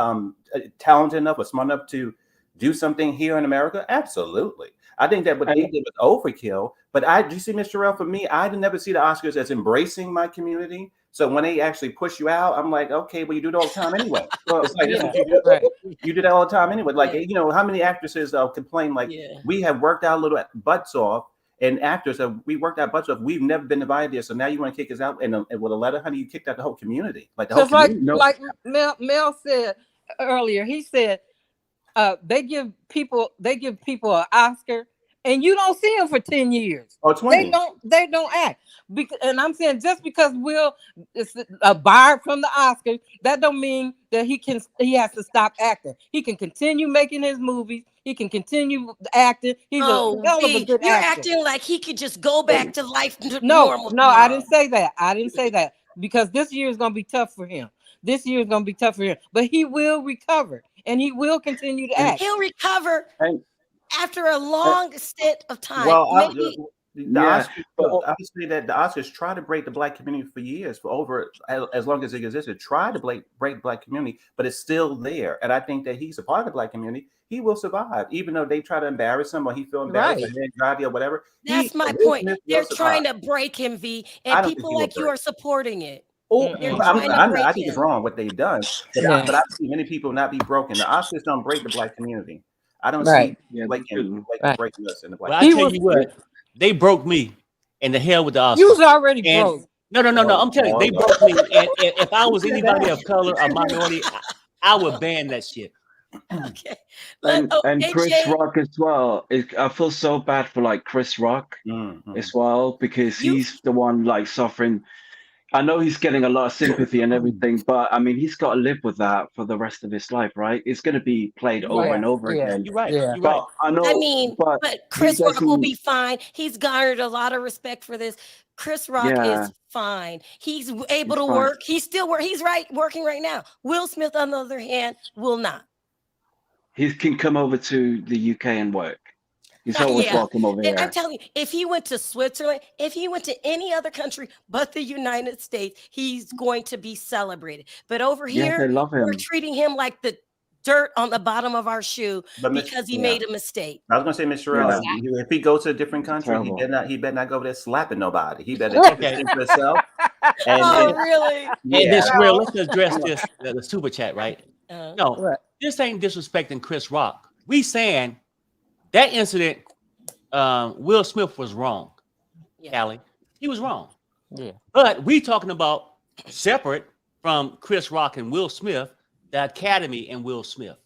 talented enough or smart enough to do something here in America? Absolutely. I think that what And they did was overkill. But do you see, Mr. Sharrell, for me, I never see the Oscars as embracing my community. So when they actually push you out, I'm like, okay, well, you do it all the time anyway. well, It's like this is Yeah, what you do. right. You do that all the time anyway. Like, Yeah. how many actresses complain like Yeah. we have worked our little butts off, and actors we worked our butts off. We've never been invited there, so now you want to kick us out, and with a letter, honey, you kicked out the whole community, like the whole Because like community. no, like Mel said earlier, he said they give people an Oscar, and you don't see them for 10 years. Or 20. They don't act. And I'm saying just because Will is barred from the Oscars, that don't mean that he has to stop acting. He can continue making his movies. He can continue acting. He's a Oh, hell of a V, good you're actor. acting like he could just go back to life No, normal no, I didn't tomorrow. say that. I didn't say that because this year is going to be tough for him. This year is going to be tough for him, but he will recover and he will continue to and act. He'll recover and after a long stint of time. Well, Maybe. the yeah, Oscars, but I would say that the Oscars try to break the Black community for years, for over as long as it existed. Try to break the Black community, but it's still there. And I think that he's a part of the Black community. He will survive, even though they try to embarrass him or he feel embarrassed or Right. anxiety or whatever. That's my Will point. Smith will They're survive. trying to break him, V, I and don't think people he will like you break. are supporting it. Oh, They're I'm, trying to I'm, break I think it's him. wrong what they've done, but Yeah. I've seen many people not be broken. The Oscars don't break the black community. I don't Right. see Yeah, they breaking shouldn't. Right. breaking us in the black Well, I He tell was. you what, they broke me, and the hell with the You was Oscars. already And broke. no, community. I'm telling you, Oh, they Lord. broke me. And if I Who was said anybody that? of color or minority, I would ban that shit. Okay. And Chris AJ, Rock as well. I feel so bad for like Chris Rock Mm-hmm. as well because you he's the one like suffering. I know he's getting a lot of sympathy and everything, but I mean he's got to live with that for the rest of his life, right? It's going to be played You're over right. and over Yeah. again. You're right. Yeah. You're right. But I I know, mean, but but he Chris Rock will doesn't. be fine. He's garnered a lot of respect for this. Chris Rock Yeah, is fine. He's able it's to fine. work. He's still work. He's working right now. Will Smith, on the other hand, will not. He can come over to the UK and work. He's always Yeah. welcome over And I'm here. telling you, if he went to Switzerland, if he went to any other country but the United States, he's going to be celebrated. But over Yeah, they here, love we're him. treating him like the dirt on the bottom of our shoe But because he yeah, made a mistake. I was gonna say, Miss Sharrell, Yeah, if he goes to a different it's country, he terrible. better not go over there slapping nobody. He better keep his Okay. thing to himself. And Oh, And, really? and yeah, this real, let's address this the super chat, right? Uh, No, Right. this ain't disrespecting Chris Rock. We saying that incident, Will Smith was wrong, yeah. Callie. He was wrong. Yeah. But we talking about separate from Chris Rock and Will Smith, the Academy and Will Smith.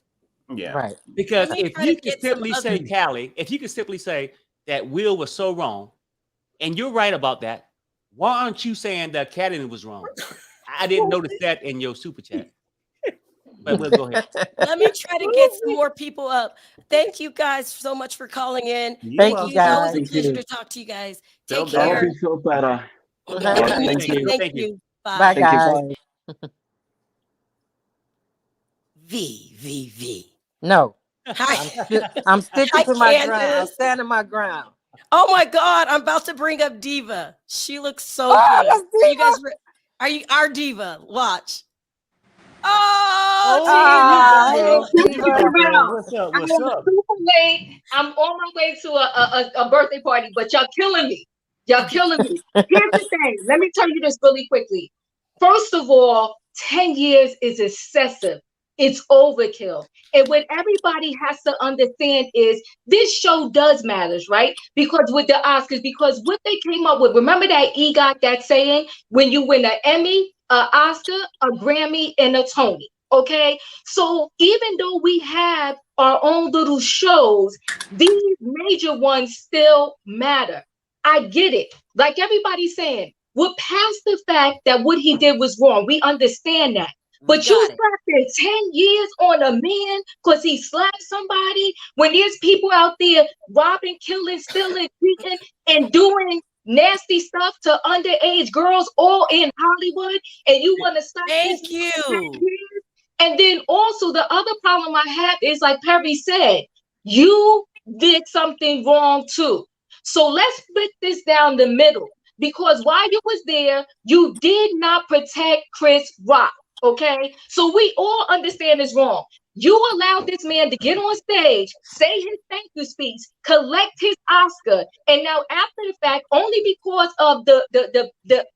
yeah. Right. Because Let me if try you to can get some simply other. say, Callie, if you can simply say that Will was so wrong, and you're right about that, why aren't you saying the Academy was wrong? I didn't notice that in your super chat. But we'll go ahead. Let me try to get some more people up. Thank you guys so much for calling in. You Thank Thank you, you. It's always guys. a Thank pleasure you. to talk to you guys. Feel Take I hope care. better. you feel better. Okay. All right, You thank too. you. Thank Thank you. you. Bye, Bye. Thank you. guys. Bye. V. No. Hi. I'm sticking Hi, to my ground. I'm Candace. standing my ground. Oh my God, I'm about to bring up Diva. She looks so Oh, good. that's You guys, Diva. are you our Diva? Watch. Oh, Ah, Diva. hey, Diva. What's up? I'm What's up? super late. I'm on my way to a birthday party, but y'all killing me. Y'all killing me. Here's the thing. Let me tell you this really quickly. First of all, 10 years is excessive. It's overkill. And what everybody has to understand is this show does matters, right? Because with the Oscars, because what they came up with, remember that EGOT, that saying, when you win an Emmy, an Oscar, a Grammy, and a Tony. Okay, so even though we have our own little shows, these major ones still matter. I get it. Like everybody's saying, we're past the fact that what he did was wrong. We understand that. We But you got it. slapping 10 years on a man because he slapped somebody when there's people out there robbing, killing, stealing, cheating, and doing nasty stuff to underage girls all in Hollywood, and you want to slap this Thank man for 10 you. years? And then also the other problem I have is like Perry said, you did something wrong too. So let's split this down the middle. Because while you was there, you did not protect Chris Rock. Okay, so we all understand it's wrong. You allowed this man to get on stage, say his thank you speech, collect his Oscar, and now after the fact, only because of the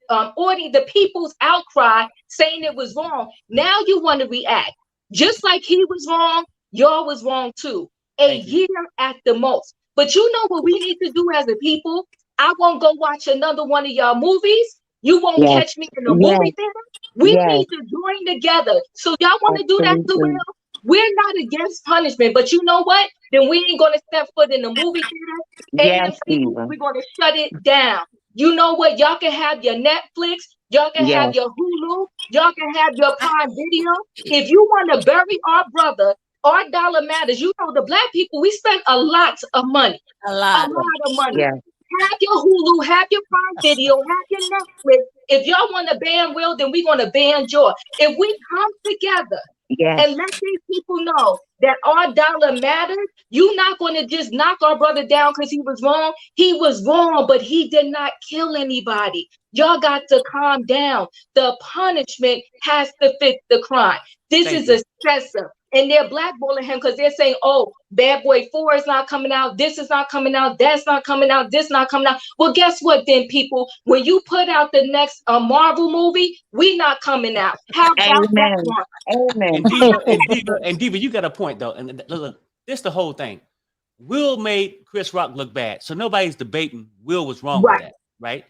audience, the people's outcry saying it was wrong, now you want to react. Just like he was wrong, y'all was wrong too. A Thank you. year at the most. But you know what we need to do as a people? I won't go watch another one of y'all movies. You won't Yes, catch me in a yes, movie theater. We yes, need to join together. So y'all want to do that to absolutely. Will? We're not against punishment, but you know what? Then we ain't gonna step foot in the movie theater. Yes, AMC, Diva. we're gonna shut it down. You know what? Y'all can have your Netflix, y'all can Yes, have your Hulu, y'all can have your Prime Video. If you want to bury our brother, our dollar matters. You know, the black people, we spend a lot of money. A A lot. lot of money. yes, Have your Hulu, have your Prime Video, have your Netflix. If y'all want to ban Will, then we're going to ban Joy. If we come together yes, and let these people know that our dollar matters, you're not going to just knock our brother down because he was wrong. He was wrong, but he did not kill anybody. Y'all got to calm down. The punishment has to fit the crime. This Thank is you. excessive. and they're blackballing him because they're saying, oh, Bad Boy 4 is not coming out, this is not coming out, that's not coming out, this not coming out. Well, guess what then, people? When you put out the next Marvel movie, we not coming out. How about that one? Amen. And Diva, you got a point though. And look, this the whole thing. Will made Chris Rock look bad. So nobody's debating Will was wrong with that, right?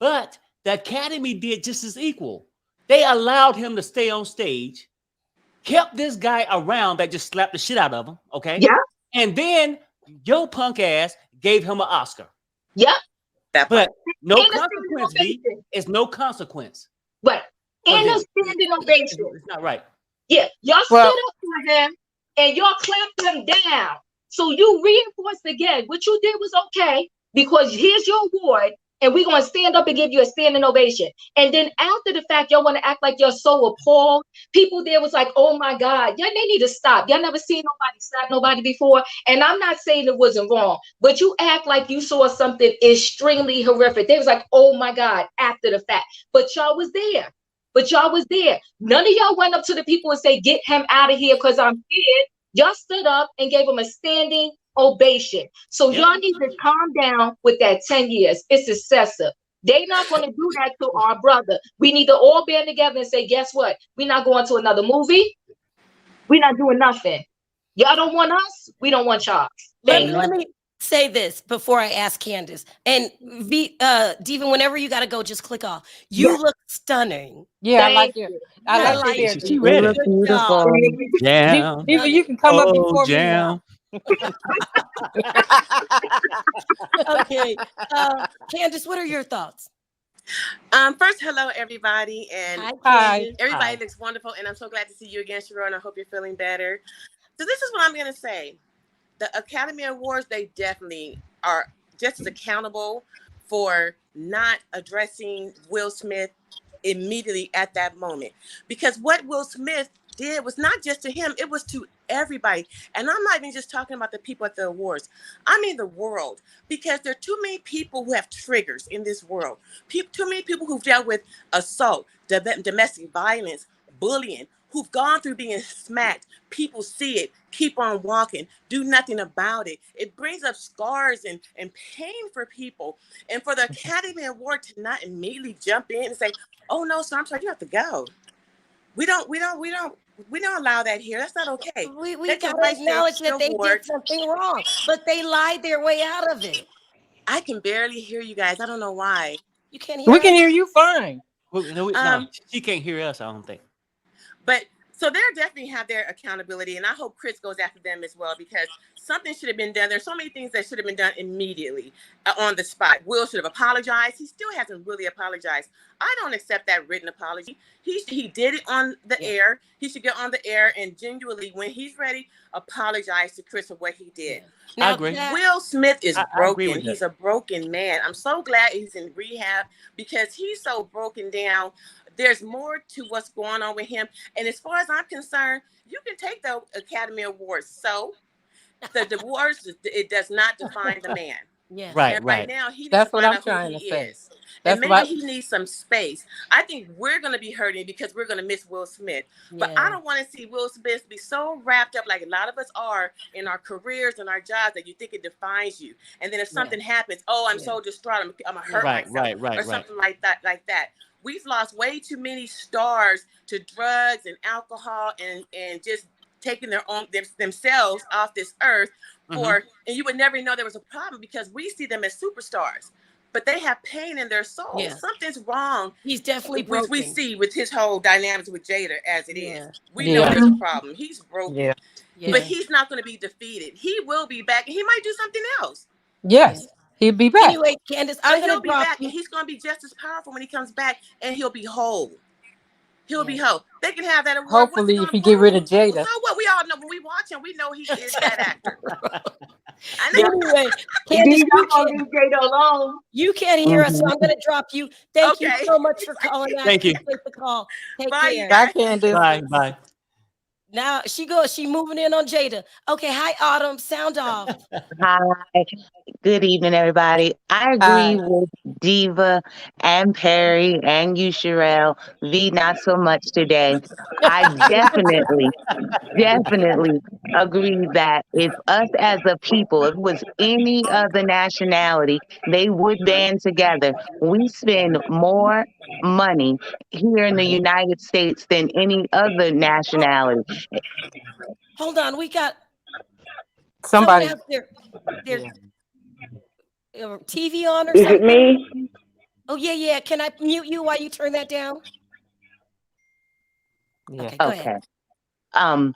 But the Academy did just as equal. They allowed him to stay on stage, kept this guy around that just slapped the shit out of him, okay? Yeah. And then your punk ass gave him an Oscar. Yeah. But no consequence, B. It's no consequence. Right. And a standing ovation. It's not right. Yeah. Y'all stood up for him and y'all clapped him down. So you reinforced again, what you did was okay, because here's your award, and we're going to stand up and give you a standing ovation. And then after the fact, y'all want to act like you're so appalled. People there was like, oh my God, y'all, they need to stop. Y'all never seen nobody slap nobody before. And I'm not saying it wasn't wrong, but you act like you saw something extremely horrific. They was like, oh my God, after the fact. But y'all was there. None of y'all went up to the people and say, get him out of here because I'm scared. Y'all stood up and gave him a standing ovation. So y'all need to calm down with that 10 years. It's excessive. They're not going to do that to our brother. We need to all band together and say, guess what? We're not going to another movie. We're not doing nothing. Y'all don't want us. We don't want y'all. Let me say this before I ask Candace. And Diva, whenever you got to go, just click off. You look stunning. Yeah, I like it. I like it. She read it. Beautiful. Jam. Diva, you can come up before Jam. me. Okay. Candace, what are your thoughts? First, hello everybody, and hi. Everybody looks wonderful, and I'm so glad to see you again, Sharrell, and I hope you're feeling better. So this is what I'm gonna say. The Academy Awards, they definitely are just as accountable for not addressing Will Smith immediately at that moment. Because what Will Smith did was not just to him, it was to everybody. And I'm not even just talking about the people at the awards. I mean the world. Because there are too many people who have triggers in this world. Too many people who've dealt with assault, domestic violence, bullying, who've gone through being smacked. People see it, keep on walking, do nothing about it. It brings up scars and pain for people. And for the Academy Award to not immediately jump in and say, oh no, so I'm sorry, you have to go. We don't allow that here. That's not okay. We got to acknowledge that they did something wrong, but they lied their way out of it. I can barely hear you guys. I don't know why. You can't hear We can hear you fine. No, she can't hear us, I don't think. But so they're definitely have their accountability, and I hope Chris goes after them as well, because something should have been done. There's so many things that should have been done immediately on the spot. Will should have apologized. He still hasn't really apologized. I don't accept that written apology. He did it on the air. He should get on the air and genuinely, when he's ready, apologize to Chris for what he did. I agree. Will Smith is broken. With he's a broken man. I'm so glad he's in rehab because he's so broken down. There's more to what's going on with him. And as far as I'm concerned, you can take the Academy Awards. So the awards, it does not define the man. Yeah. Right now, that's what I'm trying to say. And maybe he needs some space. I think we're going to be hurting because we're going to miss Will Smith. But I don't want to see Will Smith be so wrapped up like a lot of us are in our careers and our jobs that you think it defines you. And then if something happens, I'm so distraught, I'm going to hurt myself or something like that. We've lost way too many stars to drugs and alcohol and just taking themselves off this earth and you would never know there was a problem because we see them as superstars, but they have pain in their soul. Yeah. Something's wrong. He's definitely broken. We see with his whole dynamics with Jada as it is. We know there's a problem. He's broken, but he's not going to be defeated. He will be back and he might do something else. Yes. He'll be back. Anyway, Candace, he'll be back, and he's going to be just as powerful when he comes back, and he'll be whole. He'll be whole. They can have that award. Hopefully, if he get rid of Jada. So what? We all know when we watch him, we know he is that actor. Anyway, Candace, Jada alone. You can't hear us, so I'm going to drop you. Thank you so much for calling. Thank you. The call. Take care. Bye, Candace. Bye. Now she moving in on Jada. Okay, hi Autumn, sound off. Hi, good evening, everybody. I agree Hi. with Diva and Perry and you, Sharrell. V, not so much today. I definitely agree that if us as a people, if it was any other nationality, they would band together. We spend more money here in the United States than any other nationality. Hold on, we got someone Somebody. has their Yeah. TV on or Is it something. me? Oh yeah. Can I mute you while you turn that down? Yeah. Okay, go ahead. Okay. Um,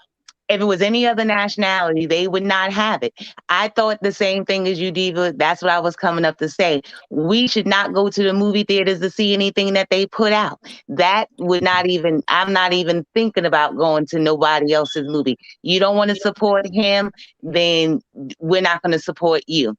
if it was any other nationality, they would not have it. I thought the same thing as you, Diva. That's what I was coming up to say. We should not go to the movie theaters to see anything that they put out. That would not even, I'm not even thinking about going to nobody else's movie. You don't want to support him, then we're not going to support you.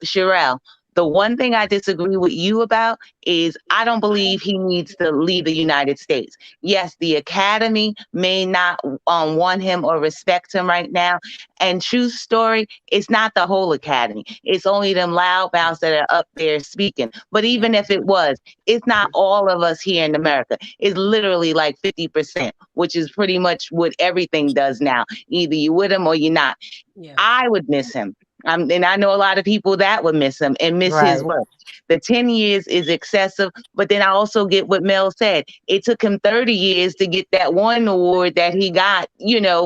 Sharrell, the one thing I disagree with you about is I don't believe he needs to leave the United States. Yes, the Academy may not want him or respect him right now. And true story, it's not the whole Academy. It's only them loud mouths that are up there speaking. But even if it was, it's not all of us here in America. It's literally like 50%, which is pretty much what everything does now. Either you with him or you're not. Yeah. I would miss him. And I know a lot of people that would miss him and miss his Right. work. The 10 years is excessive, but then I also get what Mel said. It took him 30 years to get that one award that he got,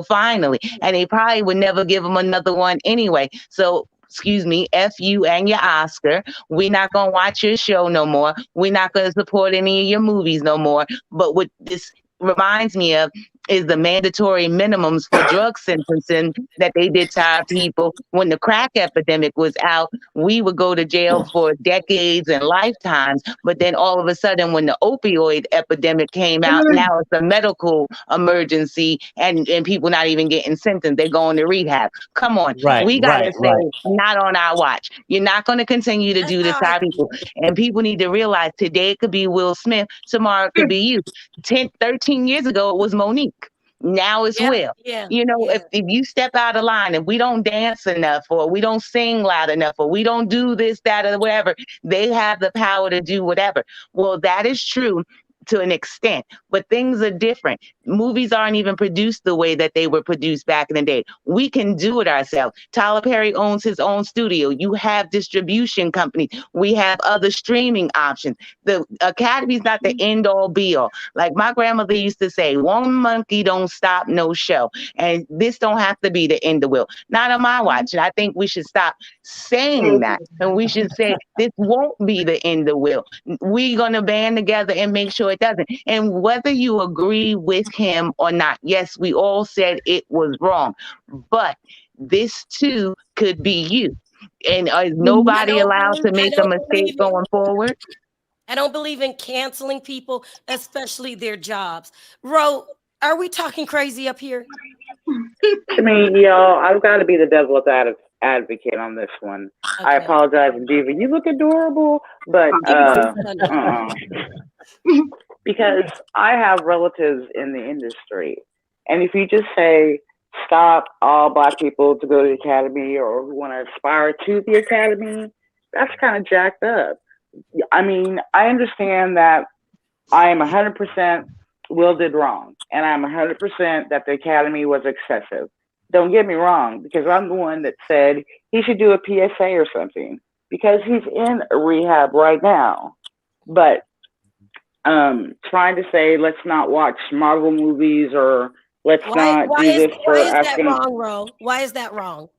finally. And they probably would never give him another one anyway. So, excuse me, F you and your Oscar. We're not going to watch your show no more. We're not going to support any of your movies no more. But what this reminds me of is the mandatory minimums for drug sentencing that they did to our people when the crack epidemic was out. We would go to jail for decades and lifetimes, but then all of a sudden when the opioid epidemic came out, now it's a medical emergency and people not even getting sentenced. They're going to rehab. Come on. We got to say, not on our watch. You're not going to continue to That's do this how to I our people. And people need to realize today it could be Will Smith, tomorrow it could be you. 10, 13 years ago, it was Monique. Now it's Will. Yeah. If you step out of line and we don't dance enough or we don't sing loud enough or we don't do this, that, or whatever, they have the power to do whatever. Well, that is true to an extent, but things are different. Movies aren't even produced the way that they were produced back in the day. We can do it ourselves. Tyler Perry owns his own studio. You have distribution companies. We have other streaming options. The Academy's not the end all be all. Like my grandmother used to say, one monkey don't stop no show. And this don't have to be the end of Will. Not on my watch. And I think we should stop saying that. And we should say, this won't be the end of Will. We're going to band together and make sure it doesn't. And whether you agree with him or not, yes, we all said it was wrong. But this too could be you. And is nobody allowed to make a mistake going forward? I don't believe in canceling people, especially their jobs. Ro, are we talking crazy up here? I mean, y'all, I've got to be the devil's advocate on this one. Okay. I apologize, Diva. You look adorable, but because I have relatives in the industry, and if you just say stop all Black people to go to the Academy or who want to aspire to the Academy, that's kind of jacked up. I mean, I understand that I am 100% Will did wrong, and I'm 100% that the Academy was excessive. Don't get me wrong, because I'm the one that said he should do a PSA or something, because he's in a rehab right now. But trying to say let's not watch Marvel movies or let's not do this for African. Why is that wrong, Ro? Why is that wrong?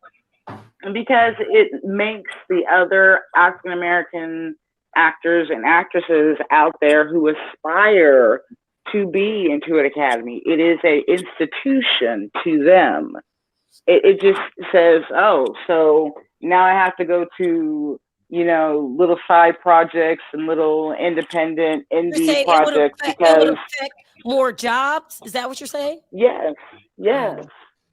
Because it makes the other African American actors and actresses out there who aspire to be into an academy. It is an institution to them. It just says, oh, so now I have to go to, little side projects and little independent indie projects because it would affect more jobs. Is that what you're saying? Yes.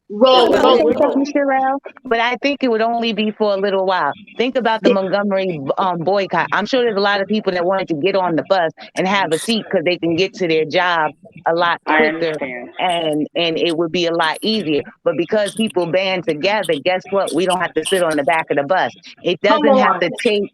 Sharrell, but I think it would only be for a little while. Think about the Montgomery boycott. I'm sure there's a lot of people that wanted to get on the bus and have a seat because they can get to their job a lot quicker and it would be a lot easier. But because people band together, guess what? We don't have to sit on the back of the bus. It Come doesn't have on. to take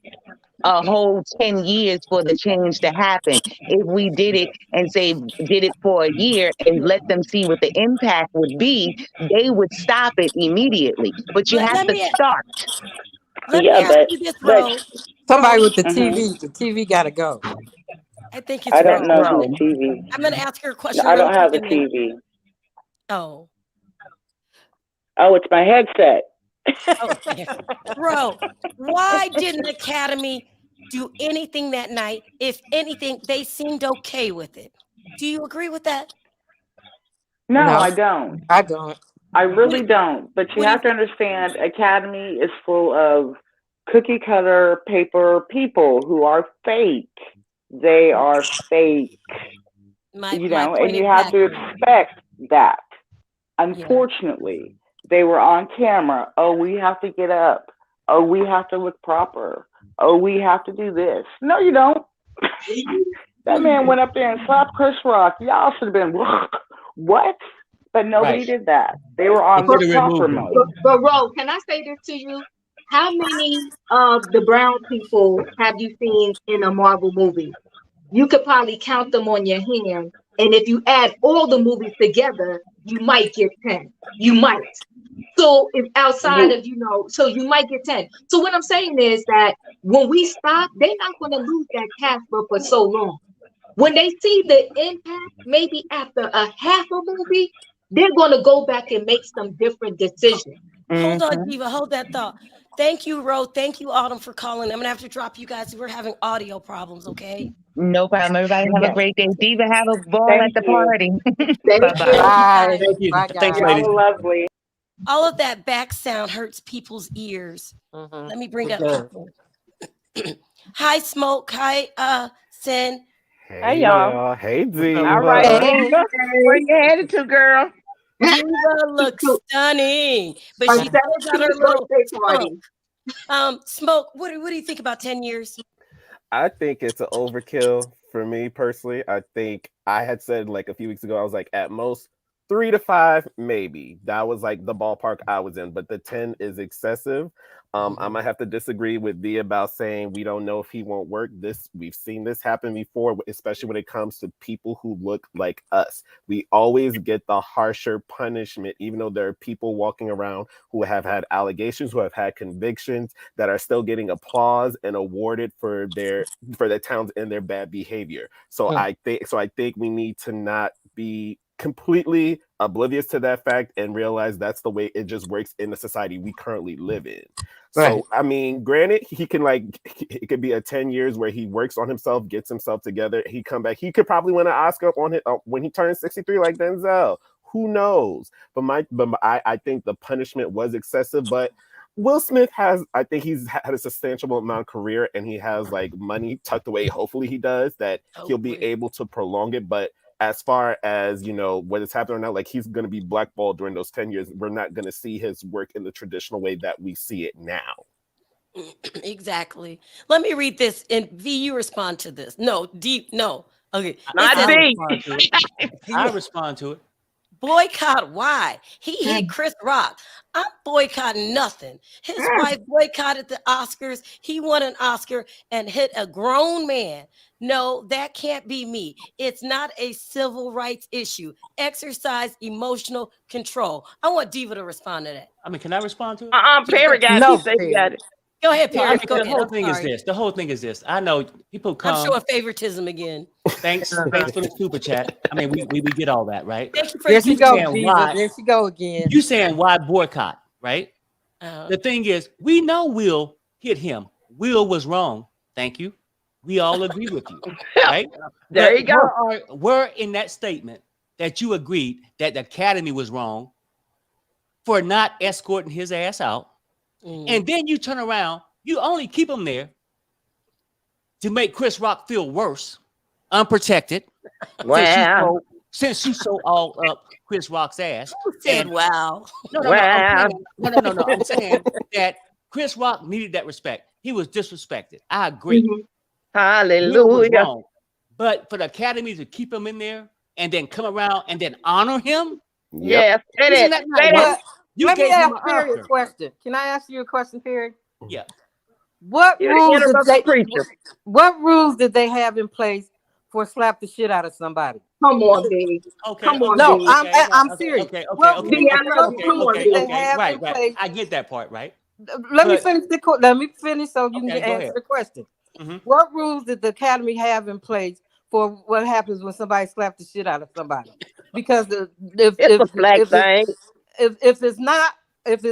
a whole 10 years for the change to happen. If we did it and say did it for a year and let them see what the impact would be, they would stop it immediately. But you have Let to me start. let me Yeah, ask you this, but Ro. Somebody Ro, with the mhm. TV. The TV got to go. I think it's I don't Ro. know whose Rome. TV. I'm gonna ask her a No, question I real don't quick have a and then TV. oh. Oh, it's my headset. Okay. Bro, why didn't the Academy do anything that night? If anything, they seemed okay with it. Do you agree with that? No, No, I don't. I don't. I What, really don't. But you what do you have to think? understand, Academy is full of cookie cutter paper people who are fake. They are fake, My and point you have to exactly. expect that. Yeah. Unfortunately, they were on camera. Oh, we have to get up. Oh, we have to look proper. Oh, we have to do this. No, you don't. That man went up there and slapped Chris Rock. Y'all should have been, what? But nobody Right. did that. They were They on should look have proper removed him. mode. But Ro, can I say this to you? How many of the brown people have you seen in a Marvel movie? You could probably count them on your hand. And if you add all the movies together, you might get 10. You might. So if outside You, of, so you might get 10. So what I'm saying is that when we stop, they're not going to lose that cast for so long. When they see the impact, maybe after a half a movie, they're going to go back and make some different decisions. Hold on, Diva. Hold that thought. Thank you, Ro. Thank you, Autumn, for calling. I'm gonna have to drop you guys. We're having audio problems, okay? No problem. Everybody have a Okay. great day. Diva, have a ball at thank the you. party. Thank Bye-bye. you. Bye. Thank you. Bye, Thanks, guys. Y'all ladies. are lovely. All of that back sound hurts people's ears. Mhm. Let me bring It up does. people. Hi, Smoke. Hi, Sin. Hey y'all. Hey All right, Diva. Hey, Diva. Where you headed to, girl? Diva looks stunning, but A she still got her 17th little birthday spunk. party. Smoke. What do you think about 10 years? I think it's an overkill for me personally. I think I had said like a few weeks ago, I was like at most 3 to 5, maybe. That was like the ballpark I was in, but the 10 is excessive. I might have to disagree with Thee about saying we don't know if he won't work. We've seen this happen before, especially when it comes to people who look like us. We always get the harsher punishment, even though there are people walking around who have had allegations, who have had convictions, that are still getting applause and awarded for their talents and their bad behavior. So I think we need to not be completely oblivious to that fact and realize that's the way it just works in the society we currently live in. Right. So I mean, granted, he can it could be a 10 years where he works on himself, gets himself together, he come back, he could probably win an Oscar on it when he turns 63 like Denzel. Who knows? But I think the punishment was excessive. But Will Smith I think he's had a substantial amount of career and he has like money tucked away. Hopefully he does that. He'll be able to prolong it. But as far as what is happening now, like he's going to be blackballed during those 10 years. We're not going to see his work in the traditional way that we see it now. Exactly. Let me read this and V, you respond to this. No, deep, no. Okay. Not I deep. respond to it. Boycott why? He hit Chris Rock. I'm boycotting nothing. His wife boycotted the Oscars. He won an Oscar and hit a grown man. No, that can't be me. It's not a civil rights issue. Exercise emotional control. I want Diva to respond to that. I mean, can I respond to it? Perry got it. No, He said he got it. Go ahead, Perry. Go The ahead. whole I'm thing is sorry. this. The whole thing is this. I know people come. I'm showing favoritism again. Thanks for the super chat. I mean, we get all that, right? Thank you for There she go, saying Diva. why. There she go again. You saying why boycott, right? The thing is, we know Will hit him. Will was wrong. Thank you. We all agree with you, right? There you go. Where in that statement that you agreed that the Academy was wrong for not escorting his ass out, and then you turn around, you only keep him there to make Chris Rock feel worse, unprotected. Wow. Since you so all up Chris Rock's ass. Who said wow? No. I'm saying that Chris Rock needed that respect. He was disrespected. I agree. Hallelujah. But for the Academy to keep him in there and then come around and then honor him? Yeah, say Isn't that. that not Say right? that. You Let me gave him ask an Perry a Oscar. question. Can I ask you a question, Perry? Yeah. What You're rules the did interrupted they preacher. what rules did they have in place for slap the shit out of somebody? Come on, B. Okay, Come on, okay, No, B. I'm okay, serious. okay, okay, What okay, B, rules, I okay, love what you. okay, Come rules on, okay, did they B. okay. have Right, in right. place? I get that part, right? Let me But finish let me finish so you okay, can go answer ahead. the question. Hmm. What rules did the academy have in place for what happens when somebody slaps the shit out of somebody? Because if It's if a black if it's thing. if it's not if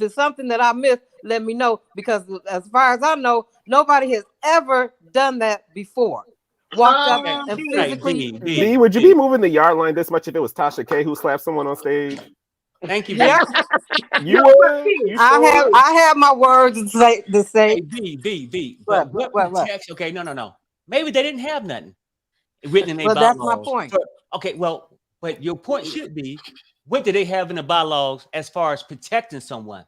it's something that I missed, let me know. Because as far as I know, nobody has ever done that before. Walked up Okay, and B. right. physically. B, would you be moving the yard line this much if it was Tasha K who slapped someone on stage? Thank you, Yeah, B. You No, but would? B. You sure would? I have my words to say. Hey, B. But What what what? protects? Okay, no. Maybe they didn't have nothing written in their Well, that's my bylaws. point. Okay, well, but your point should be, what do they have in the bylaws as far as protecting someone?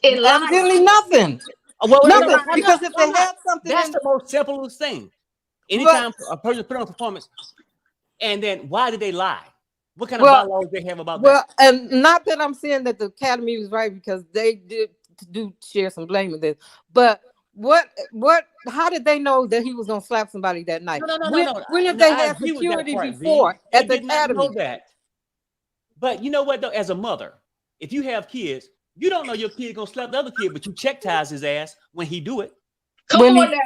In line. Evidently nothing. Oh, well, In Nothing. why line. not? Because if Why they not? had something That's in the most simplest thing. but Anytime a person put on a performance, and then why did they lie? What kind of well bylaws they have about that? well and not that I'm saying that the academy was right because they did do share some blame in this, but what how did they know that he was gonna slap somebody that night? No. When have No, they I had agree with that security part, B. before They at the did not know academy? that. But you know what, though? As a mother, if you have kids, you don't know your kid gonna slap the other kid, but you check ties his ass when he do it. Come When on he now.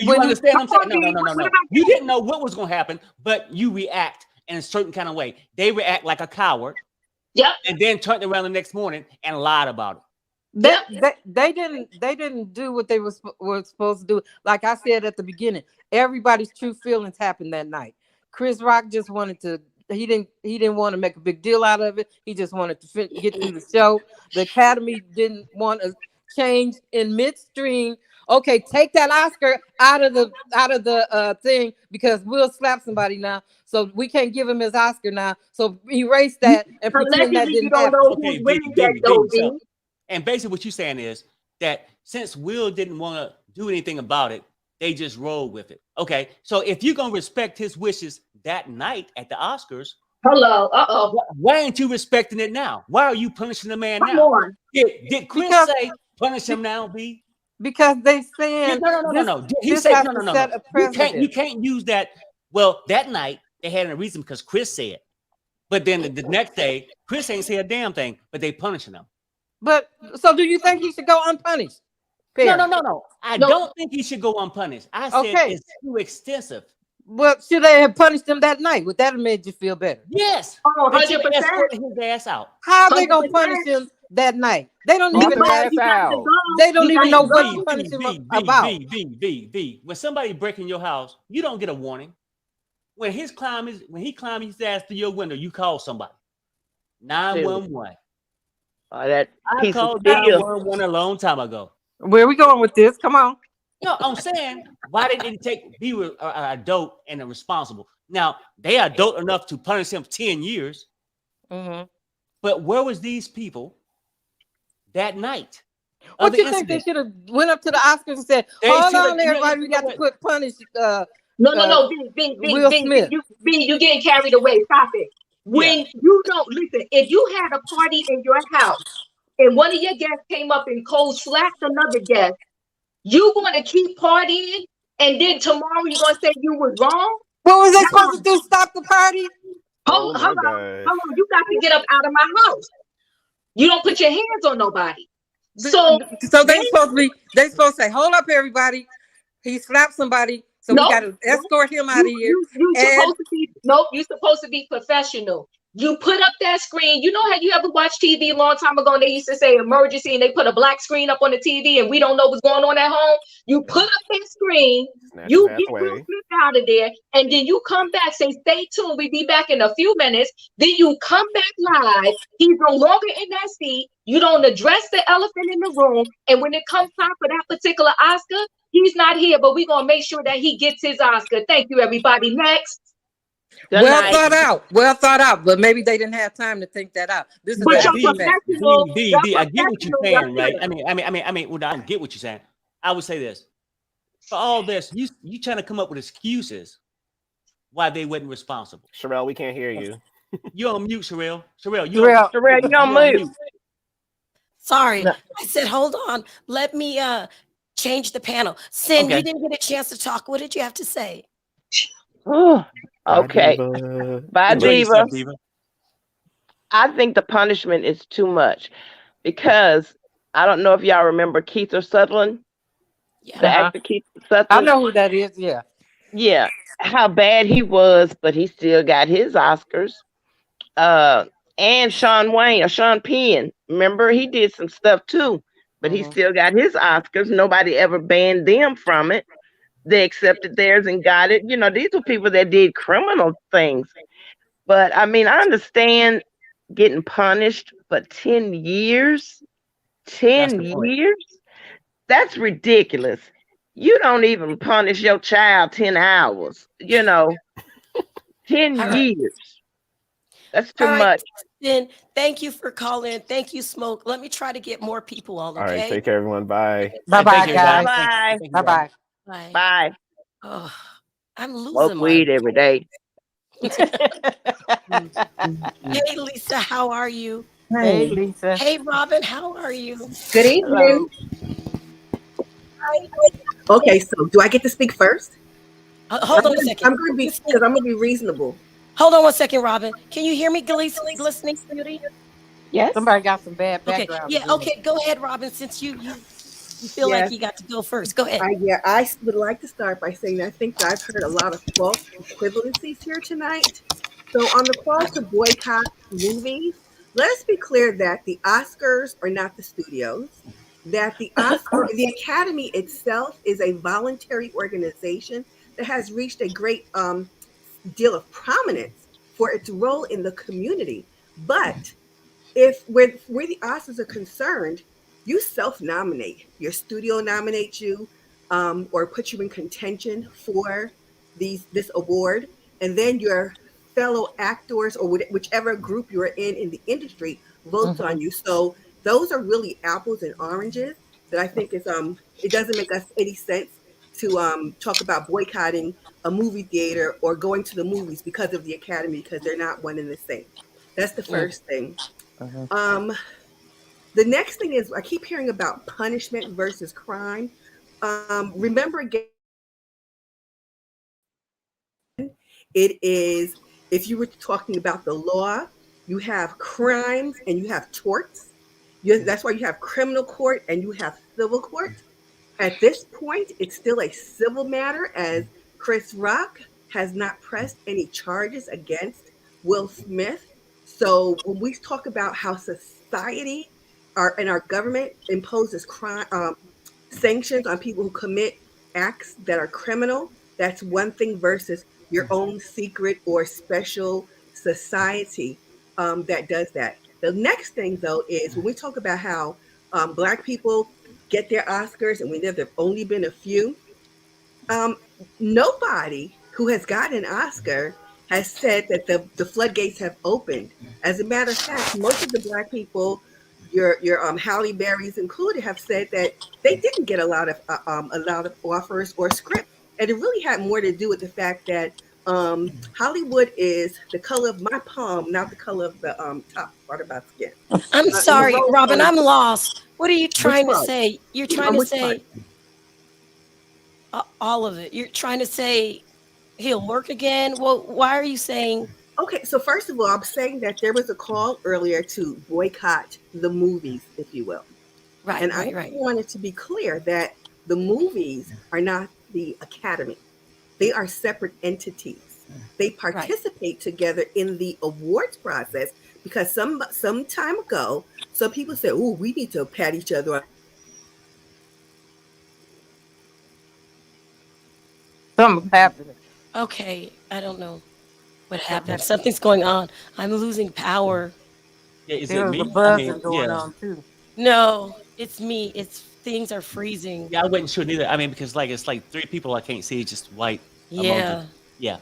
Do you understand Come what I'm saying? on, B. What No. about You that? didn't know what was gonna happen, but you react in a certain kind of way. They react like a coward, Yep. and then turned around the next morning and lied about it. they didn't do what they were supposed to do. Like I said at the beginning, everybody's true feelings happened that night. Chris Rock just wanted to. He didn't want to make a big deal out of it. He just wanted to get through the show. The Academy didn't want to change in midstream. Okay, take that Oscar out of the thing because we'll slap somebody now, so we can't give him his Oscar now. So erase that and pretend that Allegedly, you didn't don't happen. know Okay, who's B, winning yet, B. though, So, B. and basically what you're saying is that since Will didn't want to do anything about it, they just rolled with it. Okay, so if you're gonna respect his wishes that night at the Oscars, Hello. why aren't you respecting it now? Why are you punishing the man Come now? on. Did Chris say punish him now, B? Because they saying No. Did he this say has no? to set a You precedent. can't use that. Well, that night they had a reason because Chris said. But then the next day, Chris ain't say a damn thing, but they punishing him. But so do you think he should go unpunished? Perry? No. I don't think he should go unpunished. I said Okay. it's too extensive. Well, should they have punished him that night? Would that have made you feel better? Yes. Oh, They should 100%. have escorted his ass out. How are they 100%. gonna punish him that night? They don't Walk even his have. ass out. They don't He got even to know what go. to punish him about. B. When somebody breaking your house, you don't get a warning. When he climbs his ass through your window, you call somebody. 911. That I piece of called steel. 911 a long time ago. Where are we going with this? Come on. No, I'm saying, why didn't it be an adult and a responsible? Now, they are adult enough to punish him for 10 years. Mm-hmm. But where was these people that night? What do you think they should have went up to the Oscars and said, "Hold on, everybody, we got to punish No. Will Smith." You getting carried away. Stop it. When you don't listen, if you had a party in your house and one of your guests came up and cold slapped another guest, you going to keep partying, and then tomorrow you're going to say you was wrong? What was they supposed to do? Stop the party? Hold on. You got to get up out of my house. You don't put your hands on nobody. So they supposed to say, "Hold up, everybody. He slapped somebody, so we got to escort him out of here." You're supposed to be professional. You put up that screen. You know how you ever watched TV a long time ago and they used to say emergency and they put a black screen up on the TV and we don't know what's going on at home? You put up that screen, you get Will Smith out of there, and then you come back, say, stay tuned, we'll be back in a few minutes. Then you come back live. He's no longer in that seat. You don't address the elephant in the room. And when it comes time for that particular Oscar, he's not here, but we're going to make sure that he gets his Oscar. Thank you, everybody. Next. Well thought out, but maybe they didn't have time to think that out. This is but after you're professional. I get what you're saying, right? I don't get what you're saying. I would say this. For all this, you trying to come up with excuses why they wasn't responsible. Sharrell, we can't hear you. You're on mute, Sharrell. Sharrell, Sharrell, you on mute. Sorry, No. I said hold on. Let me change the panel. Sin, Okay. you didn't get a chance to talk. What did you have to say? Okay. Bye, Enjoy Diva. yourself, Diva. I think the punishment is too much because I don't know if y'all remember Keith Sutherland, the actor Keith Sutherland. I know who that is. Yeah. Yeah, how bad he was, but he still got his Oscars. And Sean Penn, remember he did some stuff too, but he still got his Oscars. Nobody ever banned them from it. They accepted theirs and got it. You know, these were people that did criminal things. But I mean, I understand getting punished, but 10 years? 10 years? That's ridiculous. You don't even punish your child 10 hours, 10 years. That's too much. Then thank you for calling. Thank you, Smoke. Let me try to get more people on, okay? All right, take care, everyone. Bye. Bye-bye, guys. Bye-bye. Bye-bye. Bye. Bye. Oh, I'm losing Smoke my weed every day. Hey, Lisa, how are you? Hey, Lisa. Hey, Robin, how are you? Good evening. Okay, so do I get to speak first? Hold on a second. I'm going to be because I'm going to be reasonable. Hold on one second, Robin. Can you hear me, glistening beauty? Yes. Somebody got some bad Okay. background. Yeah. Okay. Go ahead, Robin. Since you feel like you got to go first, go ahead. I would like to start by saying I think that I've heard a lot of false equivalencies here tonight. So on the call to boycott movies, let us be clear that the Oscars are not the studios. That the Academy itself is a voluntary organization that has reached a great deal of prominence for its role in the community. But if where the Oscars are concerned, you self-nominate. Your studio nominates you, or puts you in contention for this award, and then your fellow actors or whichever group you're in the industry votes on you. So those are really apples and oranges. That I think is it doesn't make us any sense to talk about boycotting a movie theater or going to the movies because of the Academy, because they're not one and the same. That's the first thing. The next thing is I keep hearing about punishment versus crime. Remember again, it is, if you were talking about the law, you have crimes and you have torts. That's why you have criminal court and you have civil court. At this point, it's still a civil matter, as Chris Rock has not pressed any charges against Will Smith. So when we talk about how society and our government imposes crime sanctions on people who commit acts that are criminal, that's one thing versus your own secret or special society that does that. The next thing, though, is when we talk about how Black people get their Oscars, and we know there've only been a few. Nobody who has gotten an Oscar has said that the floodgates have opened. As a matter of fact, most of the Black people, your Halle Berrys included, have said that they didn't get a lot of offers or scripts, and it really had more to do with the fact that Hollywood is the color of my palm, not the color of the top part of my skin. I'm sorry, Robin. I'm lost. What are you trying to say? You're trying to say all of it. You're trying to say he'll work again. Well, why are you saying? Okay, so first of all, I'm saying that there was a call earlier to boycott the movies, if you will. Right, and right, I wanted to be clear that the movies are not the Academy. They are separate entities. They participate together in the awards process because some time ago, some people said, "Oh, we need to pat each other on." Something's happening. Okay, I don't know what happened. Something's going on. I'm losing power. Yeah, is There it was me? a buzzing going on too. No, it's me. Things are freezing. Yeah, I wasn't sure neither. I mean, because it's like 3 people I can't see, just white Yeah. emoji. Yeah.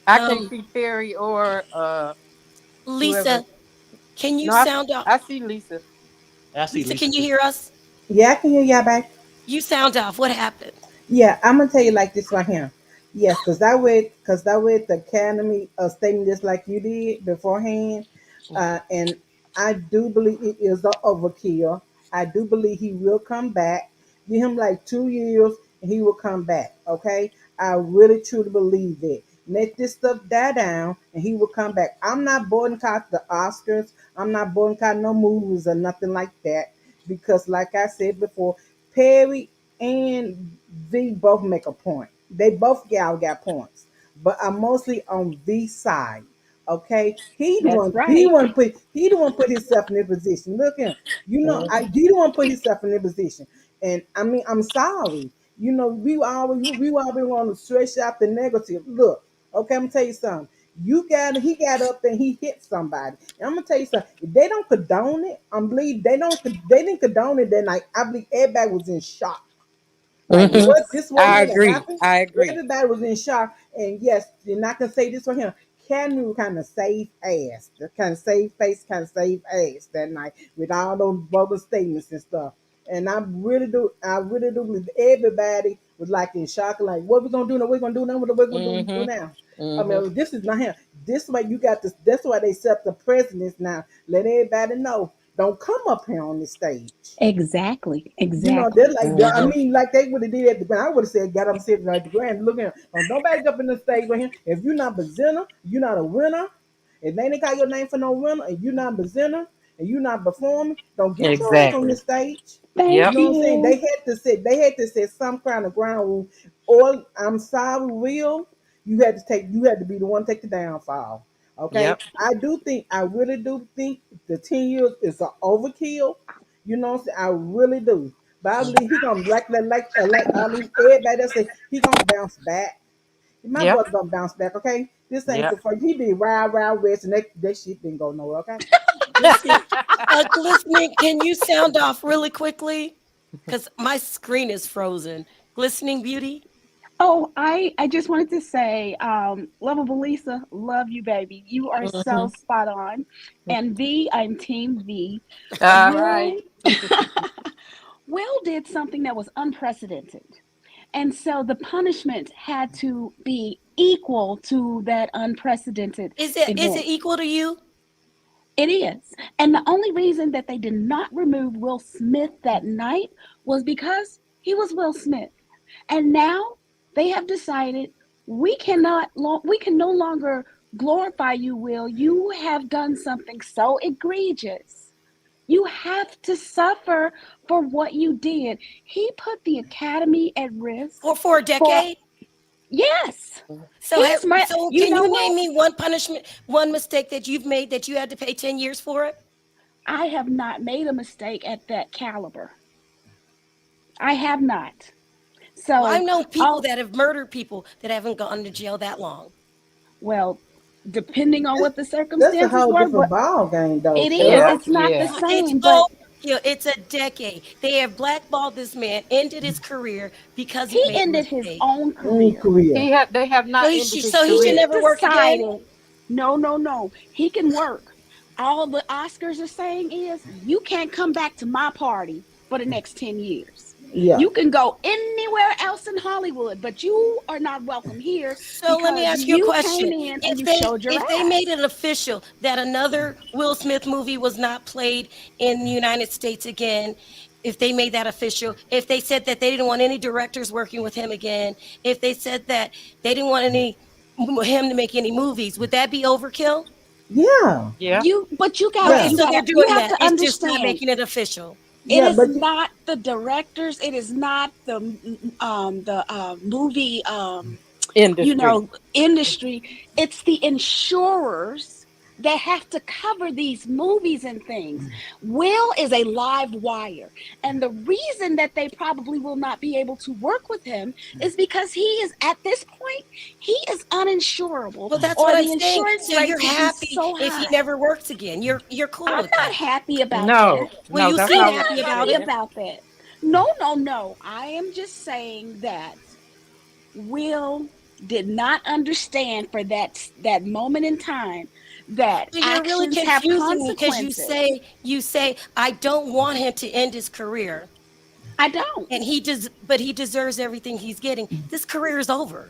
I can't see Perry or Lisa. Whoever. Can you sound off? I see Lisa. I see Lisa, can you hear us? Yeah, I can hear y'all back. You sound off. What happened? Yeah, I'm gonna tell you like this right here. Yes, because I read the Academy statement just like you did beforehand, and I do believe it is an overkill. I do believe he will come back. Give him like 2 years, and he will come back. Okay, I really truly believe that. Let this stuff die down, and he will come back. I'm not boycotting the Oscars. I'm not boycotting no movies or nothing like that because, like I said before, Perry and V both make a point. They both got points, but I'm mostly on V side. Okay, That's he the one put himself in this position. Look at him. He the one put himself in this position. And I mean, I'm sorry. We always want to stretch out the negative. Look, okay, I'm gonna tell you something. He got up and he hit somebody. And I'm gonna tell you something. If they don't condone it, I believe they didn't condone it that night. I believe everybody was in shock. Like what this was I gonna agree. happen? I agree. Everybody was in shock. And yes, and I can say this for him. Cameron kind of saved ass. Kind of saved face, kind of saved ass that night with all those bogus statements and stuff. And I really do believe everybody was like in shock, like what we gonna do now? What we gonna do now? What we gonna do now? I mean, this is not him. This way you got this. That's why they set the precedence now. Let everybody know. Don't come up here on this stage. Exactly. They're Exactly. like, I mean, like they would have did at the ground. I would have said, got up and said at the ground. Look at him. Don't nobody up in the stage right here. If you're not presenter, you're not a winner. If they didn't call your name for no winner, and you're not presenter, and you're not performing, don't get your ass on the Exactly. stage. You Thank Yep. know what I'm saying? you. They had to say some kind of ground rule. Or I'm sorry, Will, you had to be the one to take the downfall. Okay. Yep. I really do think the 10 years is an overkill. You know what I'm saying? I really do. But I believe he gonna like I believe everybody else say he gonna bounce back. My Yep. brother gonna bounce back, okay? This ain't Yep. the first. He did Wild West, and that shit didn't go nowhere, okay? Glistening, glistening. Can you sound off really quickly? Because my screen is frozen. Glistening beauty. Oh, I just wanted to say, lovable Lisa, love you, baby. You are so Mhm. spot on. And V, I'm Team V. All right. Will Will did something that was unprecedented. And so the punishment had to be equal to that unprecedented Is it event. equal to you? It is. And the only reason that they did not remove Will Smith that night was because he was Will Smith. And now they have decided we can no longer glorify you, Will. You have done something so egregious. You have to suffer for what you did. He put the Academy at risk For a for, decade? yes. So He's my, you can know you what? name me one punishment, one mistake that you've made that you had to pay 10 years for it? I have not made a mistake at that caliber. I have not. Well, I've So, known people oh, that have murdered people that haven't gone to jail that long. well, depending on what the That's a circumstances whole were, different but ball game, though, it is. Yeah. Cheryl. It's not the Yeah. It's same, but overkill. It's a decade. They have blackballed this man, ended his career because he he made a ended his mistake. own career. Career. They have So not ended his he should He career. never work again. decided, no, no, no. He can work. All the Oscars are saying is you can't come back to my party for the next 10 years. Yeah. You can go anywhere else in Hollywood, but you are not welcome here So let me because ask you a you came question. in and you showed your If they ass. made it official that another Will Smith movie was not played in the United States again, if they made that official, if they said that they didn't want any directors working with him again, if they said that they didn't want him to make any movies, would that be overkill? Yeah. Yeah. But Okay, you so they're gotta you doing have that. to It's just not understand making it official. it Yeah, is but not the directors, it is not the movie Industry. industry. It's the insurers that have to cover these movies and things. Will is a live wire. And the reason that they probably will not be able to work with him is because he is at this point, he is uninsurable Well, that's what or I'm the saying. insurance So you're rates will be happy so if he high. never works again. You're cool I'm with not that. happy about No. that. Well, No, you that's seem I'm not what happy not you're about happy it. saying. about that. No, no, no. I am just saying that Will did not understand for that moment in time that So you're really actions have confusing me because consequences. you say I don't want him to end his career, I don't. and he does, but he deserves everything he's getting. This career is over.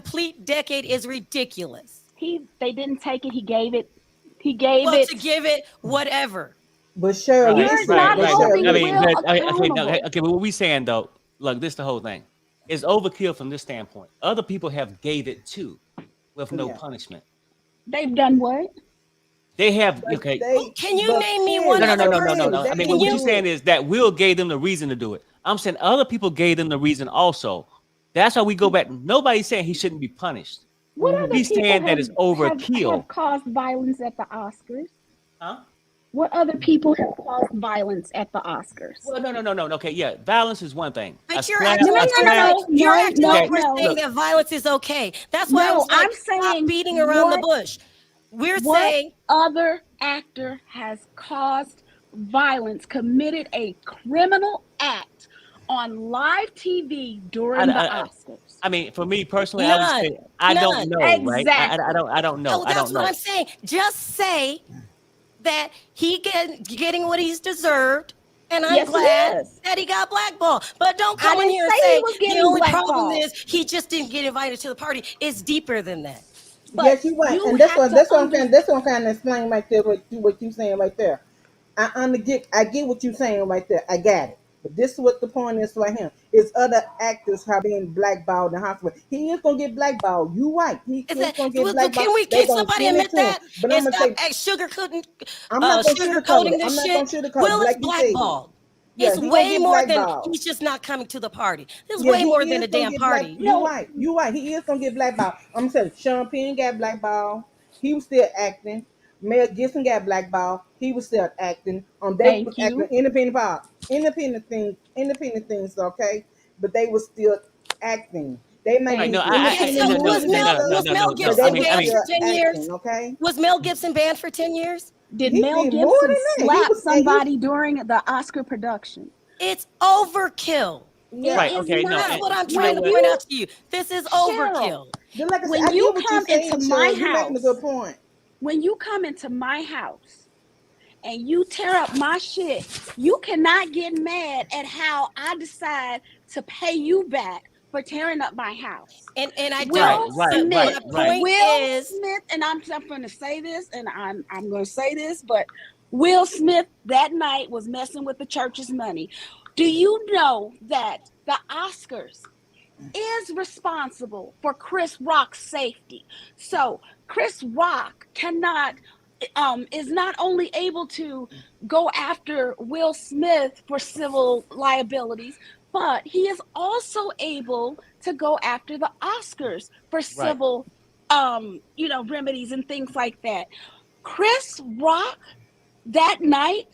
complete decade is ridiculous. They didn't take it. He gave it He gave Well, it. to give it whatever. But Sure, Right, You're listen, right, not but right. Sure, holding I mean, listen. Will but okay, no, accountable. okay. But what we saying though, look, this the whole thing. It's overkill from this standpoint. Other people have gave it too, with no Yeah. punishment. They've done what? They have But okay. Can you but name me one No, no, no, other no, no, no, Perry, person? no. I they mean, Can didn't what you? you're do saying it. is that Will gave them the reason to do it. I'm saying other people gave them the reason also. That's why we go back. Nobody's saying he shouldn't be punished. What other He's people saying that it's overkill. have caused violence at the Oscars? Huh? What other people have caused violence at the Oscars? Well, no, no, no, no. Okay, yeah, violence is one thing. A But you're slap, acting No, a like no, you're no, slap. saying no, you're no, acting like no, Okay, we're no. saying look. that violence is okay. That's why I No, was I'm like, stop saying beating around the what bush. We're what saying other actor has caused violence, committed a criminal act on live TV I, during the I, I Oscars? I mean, for me personally, I would none, say I don't none. know, right? Exactly. I don't know. Oh, I that's don't what know. I'm saying. Just say that getting what he's deserved, and I'm Yes, he glad is. that he got blackballed. But don't I come in didn't here and say he say was the getting only problem blackballed, is he just didn't get invited to the party. It's deeper than that. but Yes, you're right, you and have to that's what I'm understand. that's what I'm trying to explain right there. What you saying right there. I get what you're saying right there. I got it. But this is what the point is for him. Is other actors have been blackballed in hospital. He is gonna get blackballed. You right. He Is is that gonna get blackballed. can we They can gonna somebody send it admit to him. that But and I'm gonna stop say sugarcoating I'm not gonna sugarcoat it. sugarcoating this I'm not shit? gonna sugarcoat it. Will is Like you said. blackballed. Yeah, It's he gonna way get more than blackballed. he's just not coming to the party. There's Yeah, way he more than is a gonna damn get black. party. You No, right. You right. He is gonna get blackballed. I'm saying Sean Penn got blackballed. He was still acting. Mel Gibson got blackballed. He was still acting. They was thank acting you. independent things. Okay, but they was still acting. They may Right? be No, Okay, independent so no, movies no, and no, no, stuff, Was no, no, Mel but no. they Gibson was I banned mean, for still 10 years? acting. Okay, Was Mel Gibson banned for 10 years? Did he Mel did more Gibson than that. He slap was and he somebody during the Oscar production? It's overkill. It yeah. right? is Okay, no, That's not. and what I'm you know trying When to what? point out you, to you. This is Cheryl, overkill. Then like I said, when I you get what you're come into saying, my Cheryl. You're making a good house, point. when you come into my house and you tear up my shit, you cannot get mad at how I decide to pay you back for tearing up my house. And I Right, don't. Will right, But right, Smith, my right. point Will is, Smith, and I'm going to say this, and I'm going to say this, but Will Smith that night was messing with the church's money. Do you know that the Oscars is responsible for Chris Rock's safety? So Chris Rock cannot is not only able to go after Will Smith for civil liabilities, but he is also able to go after the Oscars for Right. civil remedies and things like that. Chris Rock that night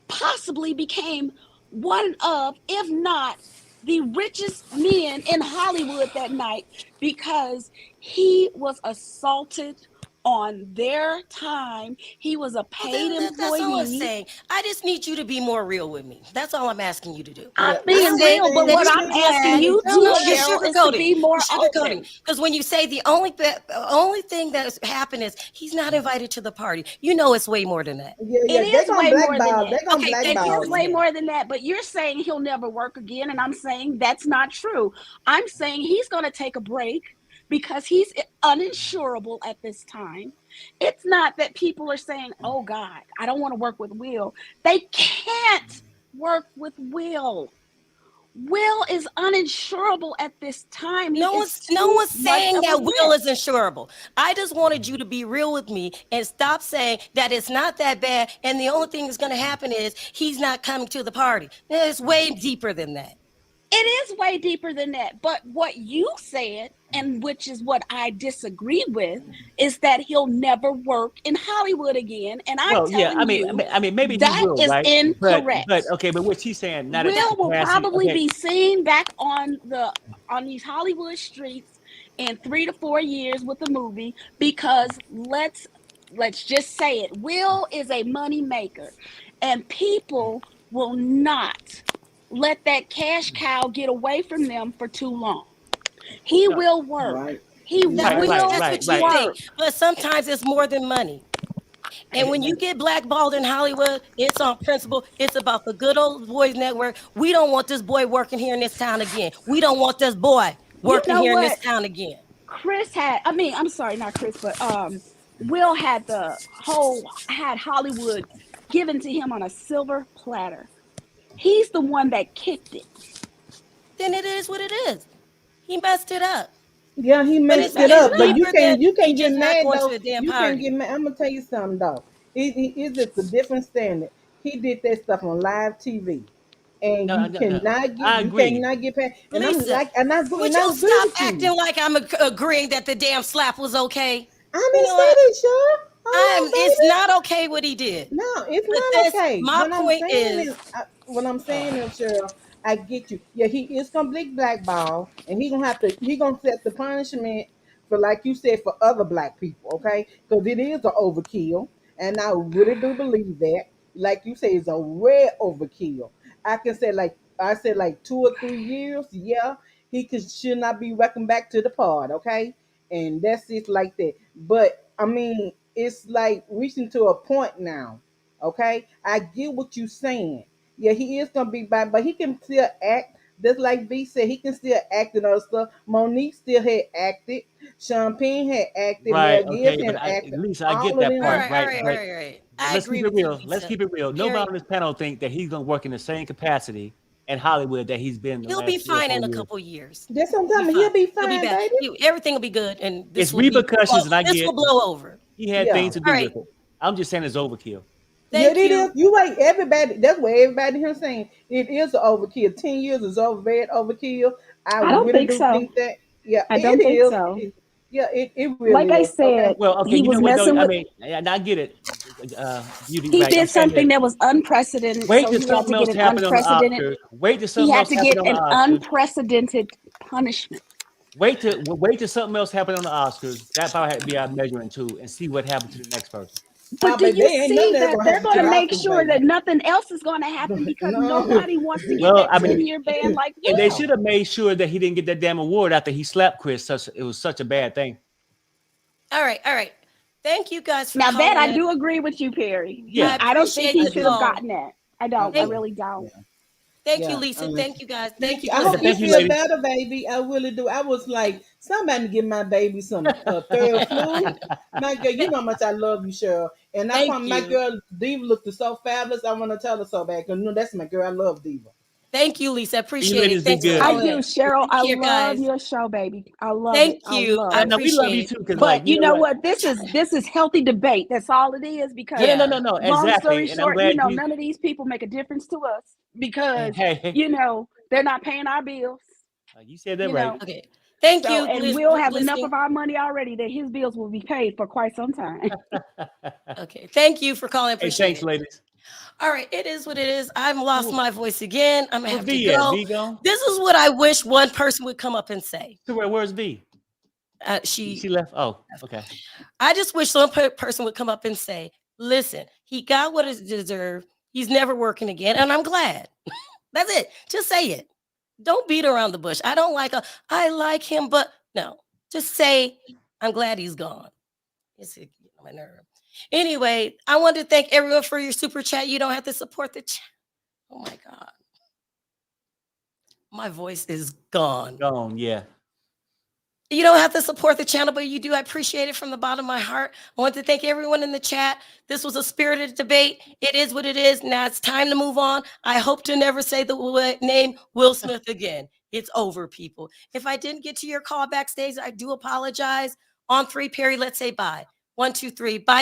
possibly became one of, if not the richest men in Hollywood that night, because he was assaulted on their time. He was a well, paid that's all I'm employee. saying. I just need you to be more real with me. That's all I'm asking you to do. I'm Yeah, Just being say real, but that what he you're I'm just asking glad. you No, too, no, you're Cheryl, is to sugarcoating. be more You're sugarcoating open. because when you say the only thing that's happened is he's not invited to the party, you know it's way more than that. It They is gonna way more than blackball. They that. gonna Okay, It thank you, is blackball way him. Christina. more than that, but you're saying he'll never work again, and I'm saying that's not true. I'm saying he's going to take a break because he's uninsurable at this time. It's not that people are saying, oh God, I don't want to work with Will. They can't work with Will. Will is uninsurable at this time. No It's one's no too one's much saying of a that Will is risk. insurable. I just wanted you to be real with me and stop saying that it's not that bad and the only thing that's going to happen is he's not coming to the party. It's way deeper than that. It is way deeper than that. But what you said, and which is what I disagree with, is that he'll never work in Hollywood again. And I'm Well, yeah. telling you, I mean, maybe he that will, is right? But incorrect. okay. But what she's saying, not at the Will capacity. probably Okay, be seen back on these Hollywood streets in 3 to 4 years with a movie, because let's just say it. Will is a money maker, and people will not let that cash cow get away from them for too long. He no, will work. Right. He right, That's right, will that's right, what you right. think. work. But sometimes it's more than money. And when you get blackballed in Hollywood, it's on principle. It's about the good old boys network. We don't want this boy working here in this town again. We don't want this boy You working know here in this what? town again. I'm sorry, not Chris, but Will had had Hollywood given to him on a silver platter. He's the one that kicked it. Then it is what it is. He messed it up. Yeah, he But messed it it's up, but deeper than you he can't get just not mad going to though. a damn You can't get party. mad. I'm gonna tell you something though. It's just a different standard. He did that stuff on live TV, and No, no, no. I you agree. cannot get past. And I'm Lisa, like, and I agree, would and I you agree stop with you. acting like I'm agreeing that the damn slap was okay? I You didn't know say what? that, sure. Hold on, It's baby. not okay what he did. No, it's But not this, okay. my What I'm point saying is, is, Cheryl, I get you. Yeah, he is gonna be blackball, and he gonna set the punishment for, like you said, for other black people, okay? Because it is an overkill, and I really do believe that. Like you say, it's a rare overkill. I can say I said like 2 or 3 years. Yeah, should not be welcome back to the pod, okay? And that's it like that. But I mean, it's like reaching to a point now. Okay, I get what you're saying. Yeah, he is gonna be back, but he can still act. Just like V said, he can still act and other stuff. Monique still had acted. Champagne had acted. Right. Mel Okay. Gibson but had acted. Lisa, I get All of that them all part, have. right, all right? right, all But right, all right. but I let's agree keep it with you, real. Let's Lisa. keep it real. Nobody Perry, on this panel think that he's gonna work in the same capacity in Hollywood that he's been in the he'll be last 3 or 4 fine in a years. couple years. That's what I'm He'll be telling you. fine. He'll be He'll be fine, back. baby. Everything will be good, and It's repercussions, and I this will get blow over. he had Yeah. things to All do right. with it. I'm just saying it's overkill. Yeah, Thank it is. you. You right. Everybody. That's what everybody here saying. It is an overkill. 10 years is over bad overkill. I I don't really think do so. think that. Yeah, I it don't think is. so. Yeah, it Like really I is. Okay. said, Well, okay, he you know was what though? messing I with. mean, and I get it, Beauty, He right? I'm did saying something this. that was unprecedented, Wait so till he had to something get else an happen on the unprecedented. Oscars. Wait till He something had else to happen get on the an Oscars. unprecedented punishment. Wait till something else happen on the Oscars. That probably had to be our measuring tool and see what happened to the next person. But do But you they ain't nothing see that's that gonna they're happen to going the to make Oscars, sure that baby. nothing else is going to happen because No. nobody wants to get Well, that I mean, 10-year ban like and they Will. should have made sure that he didn't get that damn award after he slapped Chris. It was such a bad thing. All right, all right. Thank you guys for Now that calling I in. do agree with you, Perry. I Yeah. I don't think appreciate he the should have do. call. gotten that. I don't. I Thank, really don't. thank you, Yeah. Lisa. Thank you, guys. Thank Thank you, you. I hope you Thank you, listeners. feel ladies. better, baby. I really do. I was like, somebody give my baby some third flu. My girl, you know how much I love you, Cheryl. And I Thank promise my you. girl Diva looked so fabulous. I want to tell her so bad. Because no, that's my girl. I love Diva. Thank you, Lisa. You Appreciate it. ladies be Thanks for good. I calling do, in. Cheryl. Take I care, love guys. your show, baby. I love it. Thank I you. love I it. No, we love you appreciate it. too, because But like you you know know what? what? This is healthy debate. That's all it is. No, Because no, no, Yeah. no, no. long story Exactly. And I'm short, glad you. none of these people make a difference to us because Hey, they're not paying our bills. you said that You right. know. Okay. Thank So, you, and we'll have enough listening. of our money already that his bills will be paid for quite some time. Okay. Thank you for calling. Hey, Appreciate thanks, it. ladies. All right. It is what it is. I've lost my voice again. I'm going to Where have to V at? go. V gone? This is what I wish one person would come up and say. So where's V? She left. Oh, okay. I just wish some person would come up and say, listen, he got what he deserved. He's never working again. And I'm glad. That's it. Just say it. Don't beat around the bush. I don't like I like him, but no. Just say, I'm glad he's gone. It's on my nerve. Anyway, I want to thank everyone for your super chat. You don't have to support the chat. Oh my God. My voice is gone. Gone, yeah. You don't have to support the channel, but you do. I appreciate it from the bottom of my heart. I want to thank everyone in the chat. This was a spirited debate. It is what it is. Now it's time to move on. I hope to never say the name Will Smith again. It's over, people. If I didn't get to your call backstage, I do apologize. On 3, Perry, let's say bye. 1, 2, 3, bye.